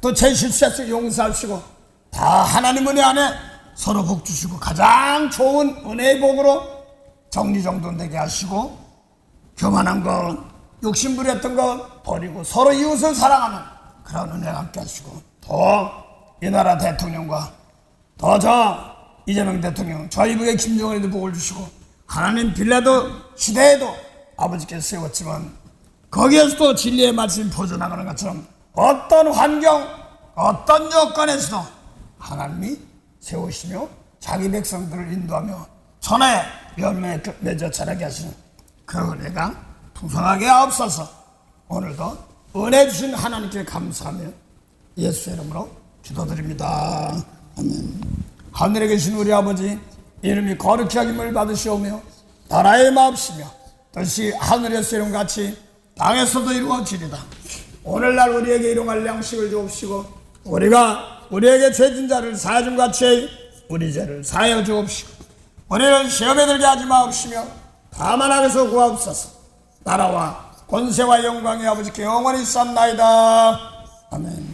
또 제 실수에서 용서하시고 다 하나님 은혜 안에 서로 복 주시고 가장 좋은 은혜의 복으로 정리정돈되게 하시고 교만한 것 욕심 부렸던 것 버리고 서로 이웃을 사랑하는 그런 은혜가 함께 하시고 더 이 나라 대통령과 더 저 이재명 대통령 저희 부의 김정은에도 복을 주시고 하나님 빌라도 시대에도 아버지께서 세웠지만 거기에서도 진리의 말씀이 퍼져나가는 것처럼 어떤 환경 어떤 여건에서도 하나님이 세우시며 자기 백성들을 인도하며 천하에 열매 맺어 자라게 하시는 그 은혜가 풍성하게 하옵소서. 오늘도 은혜 주신 하나님께 감사하며 예수의 이름으로 기도드립니다. 아멘. 하늘에 계신 우리 아버지 이름이 거룩히 하김을 받으시오며 나라의 마옵시며 뜻이 하늘에서 이룬같이 땅에서도 이루어지리다. 오늘날 우리에게 일용할 양식을 주옵시고 우리가 우리에게 죄진 자를 사해준 같이 우리 죄를 사하여 주옵시고 우리를 시험에 들게 하지 마옵시며 다만 악에서 구하옵소서. 나라와 권세와 영광이 아버지께 영원히 쌉나이다. 아멘.